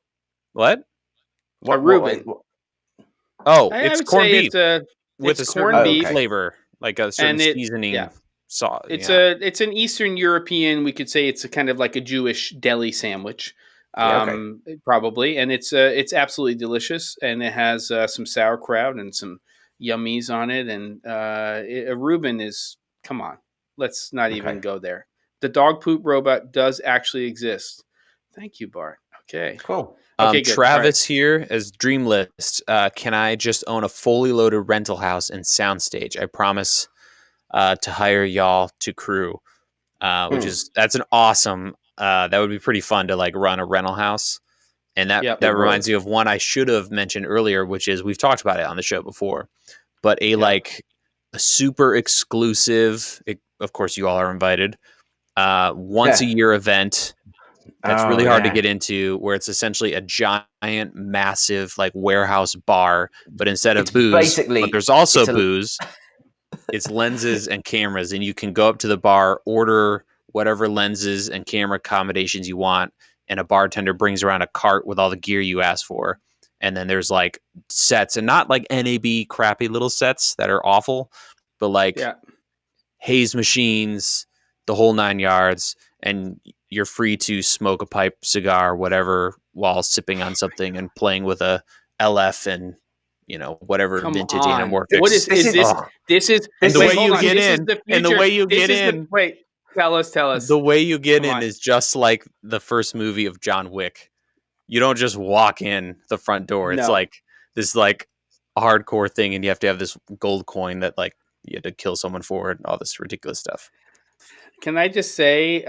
What? A Reuben. It's corned beef with a certain flavor, like a certain seasoning sauce. It's an Eastern European. We could say it's a kind of like a Jewish deli sandwich. Probably, and it's absolutely delicious, and it has some sauerkraut and some yummies on it, and a Reuben is, come on, let's not even go there. The dog poop robot does actually exist. Thank you, Bart. Okay, cool. Travis here as Dreamlist. Can I just own a fully loaded rental house and soundstage? I promise to hire y'all to crew, that's an awesome. That would be pretty fun to run a rental house. And that reminds me of one I should have mentioned earlier, which is we've talked about it on the show before, but a a super exclusive, of course you all are invited, once a year event that's really hard to get into, where it's essentially a giant, massive like warehouse bar, but instead of booze, but there's also booze. It's lenses and cameras, and you can go up to the bar, order whatever lenses and camera accommodations you want, and a bartender brings around a cart with all the gear you asked for. And then there's like sets, and not like NAB crappy little sets that are awful, but like haze machines, the whole 9 yards, and you're free to smoke a pipe, cigar, whatever, while sipping on something and playing with a LF and whatever vintage anamorphics. What is this? This is and the way you get in, and the way you get in. Wait, tell us. The way you get in is just like the first movie of John Wick. You don't just walk in the front door. It's like this like hardcore thing, and you have to have this gold coin that like you had to kill someone for, and all this ridiculous stuff. Can I just say,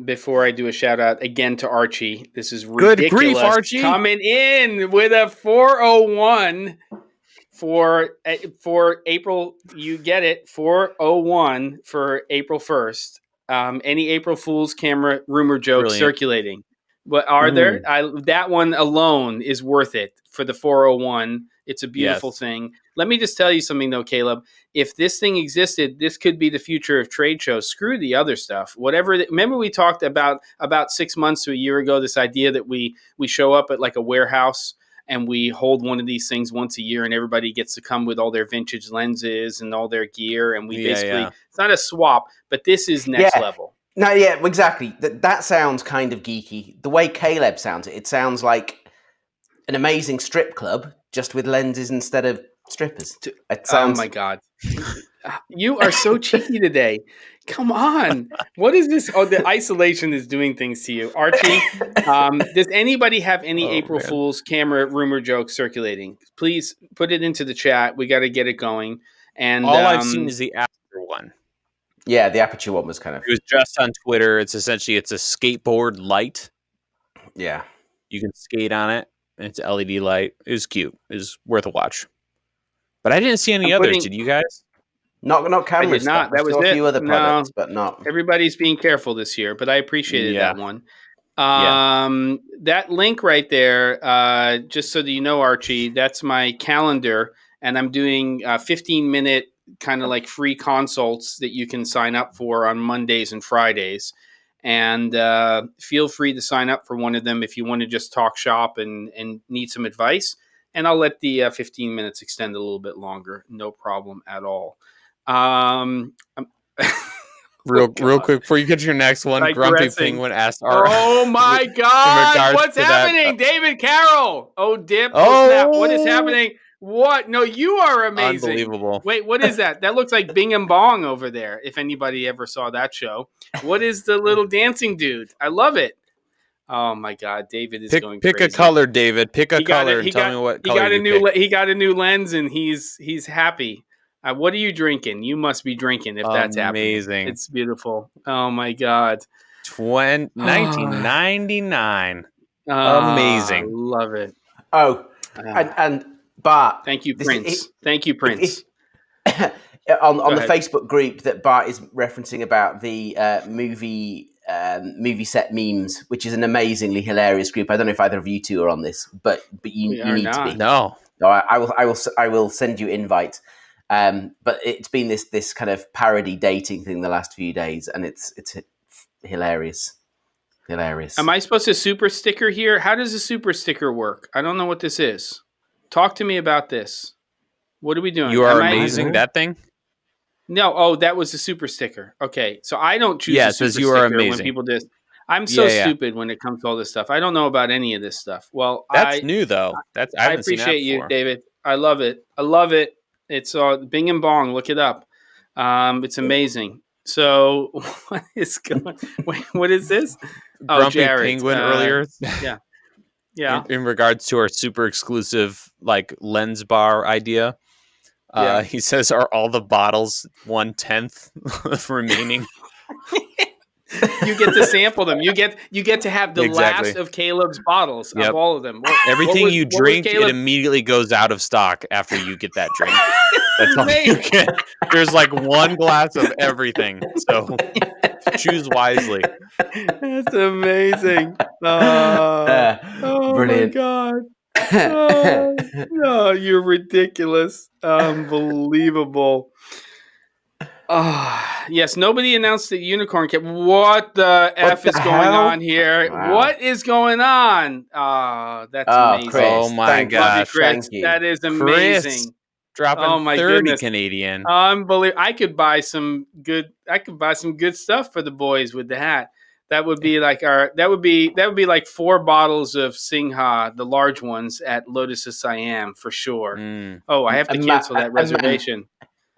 before I do a shout out again to Archie, this is ridiculous. Good grief, Archie! Coming in with a 401 for April. You get it, 401 for April 1st. Any April Fool's camera rumor jokes circulating? What are there? That one alone is worth it for the 401. It's a beautiful thing. Let me just tell you something, though, Caleb. If this thing existed, this could be the future of trade shows. Screw the other stuff. Whatever. Remember we talked about 6 months to a year ago, this idea that we show up at like a warehouse and we hold one of these things once a year and everybody gets to come with all their vintage lenses and all their gear. And we basically, it's not a swap, but this is next level. No, yeah, exactly. That sounds kind of geeky. The way Caleb sounds it sounds like an amazing strip club, just with lenses instead of strippers. Oh my God. You are so cheeky today. Come on. What is this? Oh, the isolation is doing things to you. Archie, does anybody have any April Fool's camera rumor jokes circulating? Please put it into the chat. We got to get it going. And all I've seen is the Aperture one. Yeah, the Aperture one was kind of... It was just on Twitter. It's essentially, it's a skateboard light. Yeah. You can skate on it. And it's an LED light. It was cute. It was worth a watch. But I didn't see any others. Did you guys? Not camera. I did not. That was it. A few other products, but not. Everybody's being careful this year, but I appreciated that one. That link right there, just so that you know, Archie, that's my calendar, and I'm doing 15-minute kind of like free consults that you can sign up for on Mondays and Fridays. And feel free to sign up for one of them if you want to just talk shop and need some advice. And I'll let the 15 minutes extend a little bit longer. No problem at all. Real quick, before you get to your next one, Grumpy Penguin asked our... Oh my God! What's happening? David Carroll! Oh, dip! Oh, snap. What is happening? What? No, you are amazing. Unbelievable. Wait, what is that? That looks like Bing and Bong over there, if anybody ever saw that show. What is the little dancing dude? I love it. Oh my God, David is going crazy. Pick a color, David. Pick a color and tell me what color he got a new lens and he's happy. What are you drinking? You must be drinking if that's happening. Amazing. It's beautiful. Oh my God. 1999. Amazing. I love it. Oh, and Bart. Thank you, Prince. Thank you, Prince. On the Facebook group that Bart is referencing about the movie set memes, which is an amazingly hilarious group. I don't know if either of you two are on this, but you need to be. No, I will send you invites. But it's been this kind of parody dating thing the last few days, and it's hilarious. Hilarious. Am I supposed to super sticker here? How does a super sticker work? I don't know what this is. Talk to me about this. What are we doing? You are amazing. That thing? No. Oh, that was a super sticker. Okay, so I don't choose a super sticker when people do. I'm so stupid when it comes to all this stuff. I don't know about any of this stuff. Well, that's new though. I appreciate you, David. I love it. It's Bing and Bong. Look it up. It's amazing. So what is going? Wait, what is this? Grumpy Jared. Penguin earlier. Yeah. In regards to our super exclusive like lens bar idea, he says, "Are all the bottles 1/10 remaining?" You get to sample them. You get to have the last of Caleb's bottles of all of them. Everything you drink, it immediately goes out of stock after you get that drink. That's all you get. There's like one glass of everything, so choose wisely. That's amazing. Oh Brilliant. my god. Oh, you're ridiculous. Unbelievable. Yes, nobody announced the unicorn cap. What the F is going on here? Wow. What is going on? That's amazing. Chris, oh my gosh. Chris. That is amazing. Chris, dropping 30 goodness. Canadian. Unbelievable. I could buy some good stuff for the boys with the hat. That would be like like 4 bottles of Singha, the large ones at Lotus of Siam for sure. Oh, I have to cancel that reservation.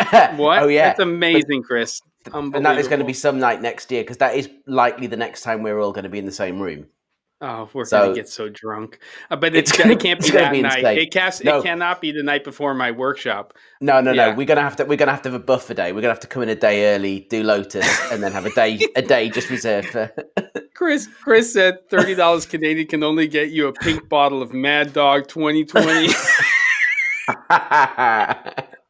What? Oh yeah, that's amazing, Chris. And that is going to be some night next year because that is likely the next time we're all going to be in the same room. Oh, we're going to get so drunk. But it can't be that night. It cannot be the night before my workshop. No. We're gonna have to have a buffer day. We're gonna have to come in a day early, do Lotus, and then have a day just reserved for. Chris said $30 Canadian can only get you a pink bottle of Mad Dog 2020.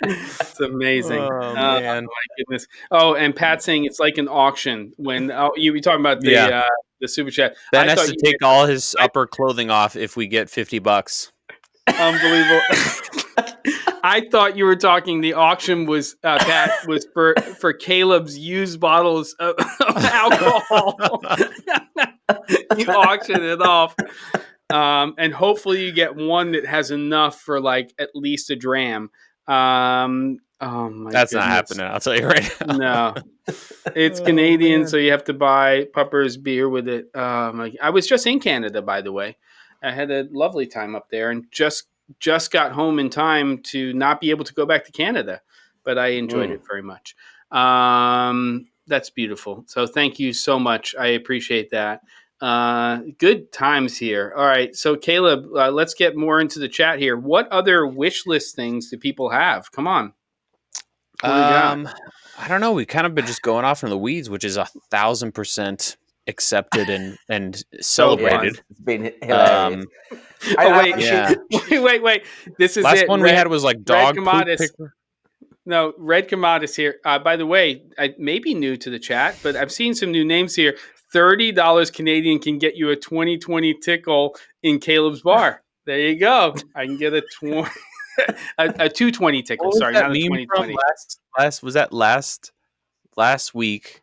It's amazing. Oh, man. My goodness. Oh, and Pat saying it's like an auction when you were talking about the super chat. Ben has to take all his upper clothing off if we get $50. Unbelievable. I thought you were talking. The auction was Pat was for Caleb's used bottles of alcohol. You auction it off. And hopefully you get one that has enough for like at least a dram. That's not happening. I'll tell you right now. No, it's Canadian, so you have to buy Pupper's beer with it. I was just in Canada, by the way. I had a lovely time up there, and just got home in time to not be able to go back to Canada, but I enjoyed it very much. That's beautiful. So thank you so much. I appreciate that. Good times here. All right. So Caleb, let's get more into the chat here. What other wish list things do people have? Come on. I don't know. We've kind of been just going off in the weeds, which is 1,000% accepted and celebrated. It's been hilarious. Wait. This is last it. one we had was like dog poop picker. No, Red Commodus here. By the way, I may be new to the chat, but I've seen some new names here. $30 Canadian can get you a 2020 tickle in Caleb's bar. There you go. I can get a 220 tickle. Sorry, not a 2020. Was that last week?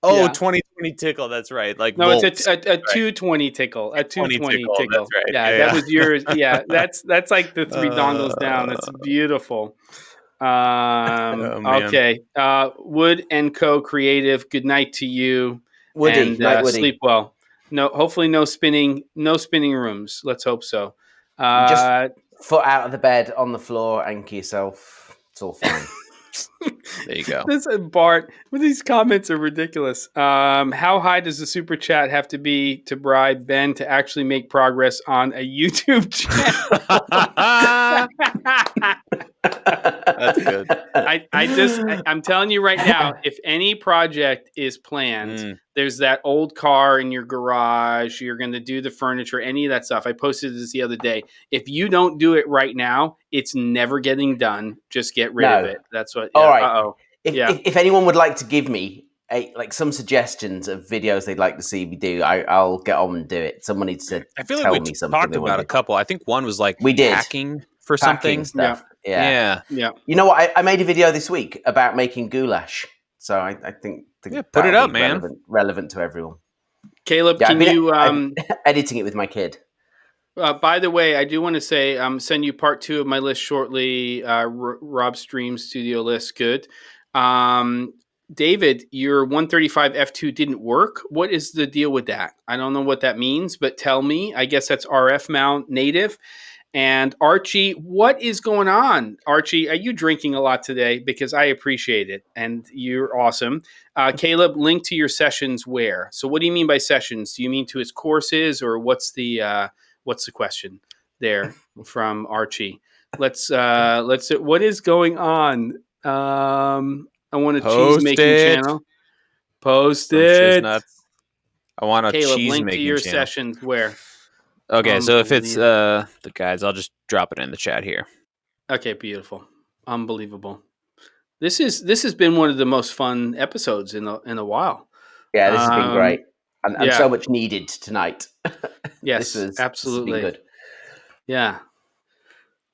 Oh, yeah. 2020 tickle. That's right. Like no, volts. It's a 220 tickle. A 220 tickle. That's right. Yeah, that was yours. Yeah, that's like the 3 dongles down. That's beautiful. Okay. Wood and Co. Creative. Good night to you. Woody, and sleep well. No, hopefully no spinning rooms. Let's hope so. Just foot out of the bed on the floor, anchor yourself. It's all fine. There you go. This Bart, these comments are ridiculous. How high does the super chat have to be to bribe Ben to actually make progress on a YouTube channel? That's good. I'm telling you right now, if any project is planned, there's that old car in your garage, you're going to do the furniture, any of that stuff. I posted this the other day. If you don't do it right now, it's never getting done. Just get rid of it. That's what. Yeah. All right. If anyone would like to give me some suggestions of videos they'd like to see me do, I'll get on and do it. Someone needs to I feel like we talked about a couple. I think one was like we did hacking for something. Stuff. Yeah. You know what? I made a video this week about making goulash. So I think put it up, man. Relevant to everyone. Caleb, can you I'm editing it with my kid? By the way, I do want to say send you part 2 of my list shortly. Rob Stream Studio list, good. David, your 135 f2 didn't work. What is the deal with that? I don't know what that means, but tell me. I guess that's RF mount native. And Archie, what is going on? Archie, are you drinking a lot today? Because I appreciate it, and you're awesome. Caleb, link to your sessions where? So what do you mean by sessions? Do you mean to his courses, or what's the question there from Archie? Let's what is going on? I want a cheese making channel. Post from it. Shiznut's. I want a Caleb, cheese link to making your channel. sessions where. Okay, so if it's the guys, I'll just drop it in the chat here. Okay, beautiful, unbelievable. This has been one of the most fun episodes in a while. Yeah, this has been great, and so much needed tonight. Yes, absolutely. This has been good. Yeah,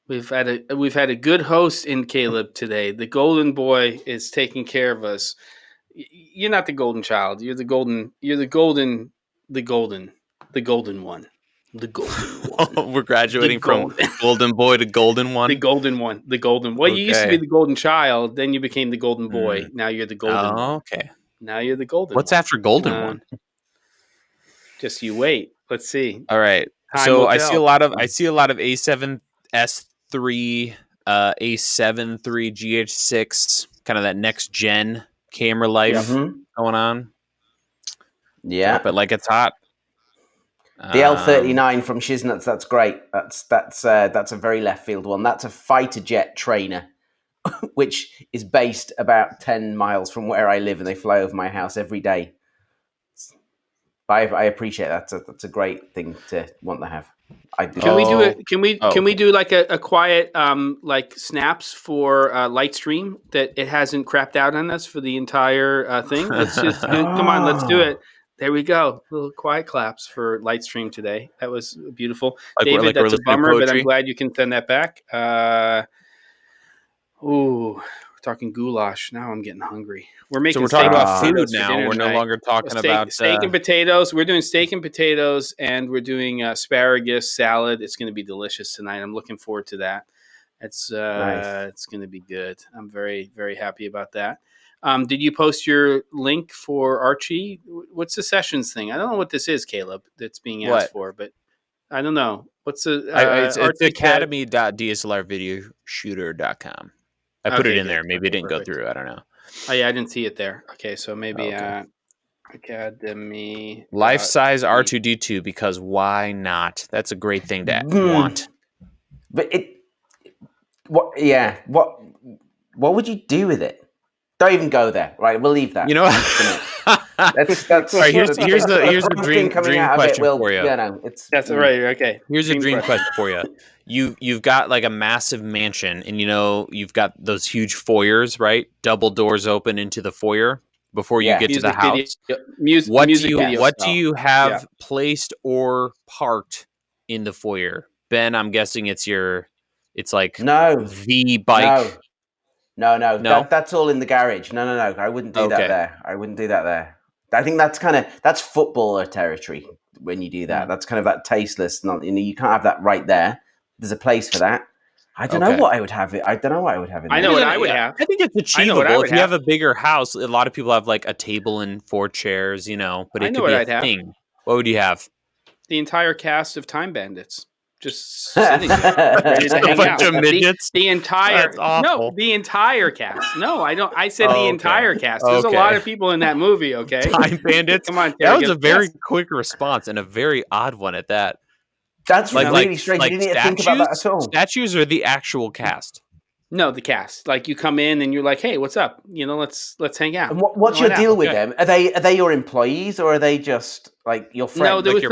we've had a good host in Caleb today. The golden boy is taking care of us. You're not the golden child. You're the golden. You're the golden. The golden one. The golden one. We're graduating from golden boy to golden one. The golden one. The golden. Well, you used to be the golden child, then you became the golden boy. Now you're the golden one. Okay. Now you're the golden What's one. after golden one? Just you wait. Let's see. All right. So I see a lot of A7S3, A7 III GH6, kind of that next gen camera life going on. Yeah. Drop it like it's hot. The L39 from Shiznut's, that's great. That's a very left field one. That's a fighter jet trainer, which is based about 10 miles from where I live, and they fly over my house every day. I appreciate that. That's a great thing to want to have. Can we do it? Can we do like a quiet like snaps for Lightstream that it hasn't crapped out on us for the entire thing? Let's just come on, let's do it. There we go. Little quiet claps for Lightstream today. That was beautiful. David, that's a bummer, but I'm glad you can send that back. We're talking goulash. Now I'm getting hungry. We're talking about food now. We're no longer talking about steak and potatoes. We're doing steak and potatoes, and we're doing asparagus salad. It's going to be delicious tonight. I'm looking forward to that. It's nice. It's going to be good. I'm very, very happy about that. Did you post your link for Archie? What's the sessions thing? I don't know what this is, Caleb, that's being asked for, but I don't know. What's the it's academy.dslrvideoshooter.com. I put it in there. Maybe it didn't go through. I don't know. Oh, yeah, I didn't see it there. Okay, so maybe Academy. Life-size R2-D2, because why not? That's a great thing to want. But what would you do with it? Don't even go there. Right, we'll leave that. You know, that's right, here's the dream question for you. That's right. Okay. Here's a dream question for you. You've got like a massive mansion, and you've got those huge foyers, right? Double doors open into the foyer before you get to the house. What do you have placed or parked in the foyer? Ben, I'm guessing it's like the bike. No. That's all in the garage. No. I wouldn't do that there. I wouldn't do that there. I think that's footballer territory when you do that. That's kind of that tasteless. You can't have that right there. There's a place for that. I don't know what I would have it. I don't know what I would have in there. I know what I would have. I think it's achievable. If you have a bigger house, a lot of people have like a table and 4 chairs, but it could be a thing. What would you have? The entire cast of Time Bandits. Just sitting there, ready to hang out. The entire the entire cast. No, I don't. I said the entire cast. There's a lot of people in that movie. Okay, Time Bandits. Come on, that was a very quick response and a very odd one at that. That's really strange. Like you didn't think about that at all. Statues or the actual cast? No, the cast. Like you come in and you're like, "Hey, what's up? Let's hang out." And what's your deal with them? Are they your employees or are they just like your friends? No, there was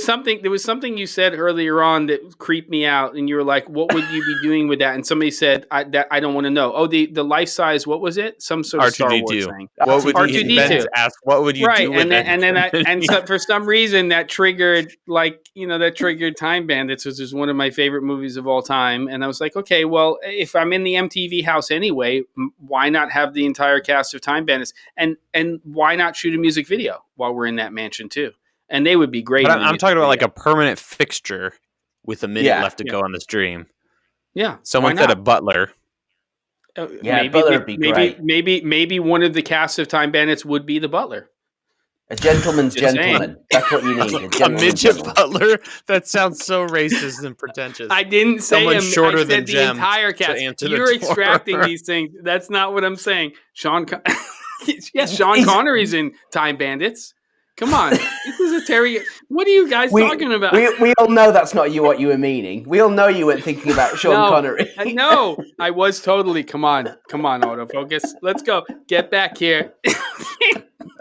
something. There was something you said earlier on that creeped me out, and you were like, "What would you be doing with that?" And somebody said, "I don't want to know." Oh, the life size. What was it? Some sort of Star Wars thing. What would R2-D2 ask? What would you do with it? And then so for some reason that triggered Time Bandits, which is one of my favorite movies of all time. And I was like, okay, well, if I'm in the MTV house anyway, why not have the entire cast of Time Bandits? And why not shoot a music video while we're in that mansion too? And they would be great. But I'm talking about like a permanent fixture with a minute left to go on the stream. Yeah. Someone said a butler. Butler would be great. Maybe one of the cast of Time Bandits would be the butler. A gentleman's gentleman. That's what you need. A midget butler? That sounds so racist and pretentious. I didn't say someone shorter I than the Jem entire cast. You're extracting these things. That's not what I'm saying. Sean Connery's in Time Bandits. Come on. This is a Terry. What are you guys talking about? We all know that's not what you were meaning. We all know you weren't thinking about Sean Connery. No, I was totally. Come on, autofocus. Let's go. Get back here.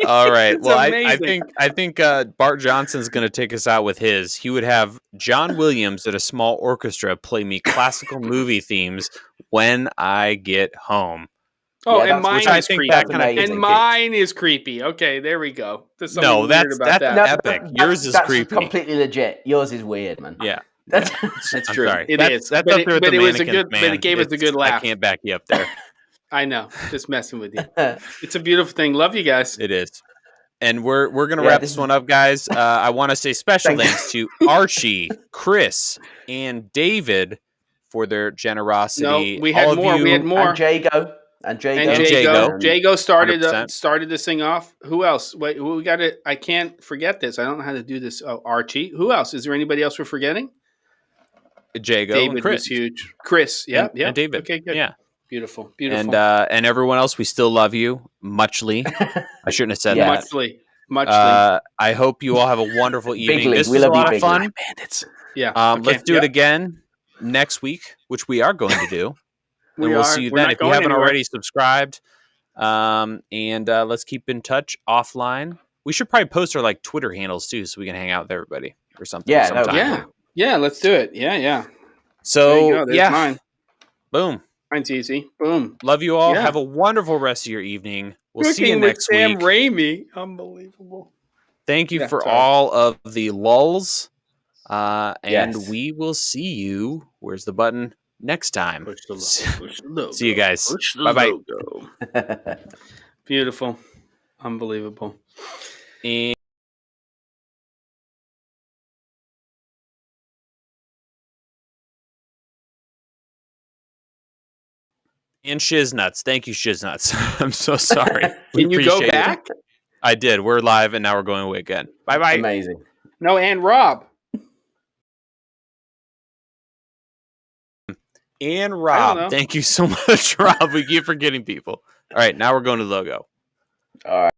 All right. Well, I think Bart Johnson's going to take us out with his. He would have John Williams at a small orchestra play me classical movie themes when I get home. Oh, yeah, and mine is creepy. And mine is creepy. Okay, there we go. No, that's epic. Yours is creepy. That's completely legit. Yours is weird, man. Yeah. That's true. Sorry. It is. But it gave us a good laugh. I can't back you up there. I know. Just messing with you. It's a beautiful thing. Love you guys. It is. And we're going to wrap this one up, guys. I want to say special thanks to Archie, Chris, and David for their generosity. No, we had more. And Jago started this thing off. Who else? Wait, we got it. I can't forget this. I don't know how to do this. Oh, Archie. Who else? Is there anybody else we're forgetting? Jago. David and Chris. Was huge. Chris. Yeah. And David. Okay. Good. Yeah. Beautiful. And everyone else, we still love you muchly. I shouldn't have said that. Muchly. I hope you all have a wonderful evening. This was a lot of fun. Yeah. Let's do it again next week, which we are going to do. And we'll see you then. If you haven't already subscribed, and let's keep in touch offline. We should probably post our Twitter handles too, so we can hang out with everybody or something. Yeah. Let's do it. Yeah. So mine. Boom. Mine's easy. Boom. Love you all. Have a wonderful rest of your evening. We'll see you next week. Sam Raimi. Unbelievable. Thank you for all of the lulls. And we will see you. Where's the button? Next time. Push the logo. See you guys. Bye-bye. Beautiful. Unbelievable. And Shiznuts. Thank you, Shiznuts. I'm so sorry. Can you go back? I did. We're live, and now we're going away again. Bye-bye. Amazing. No, and Rob. And Rob. Thank you so much, Rob. We keep forgetting people. All right, now we're going to the logo. All right.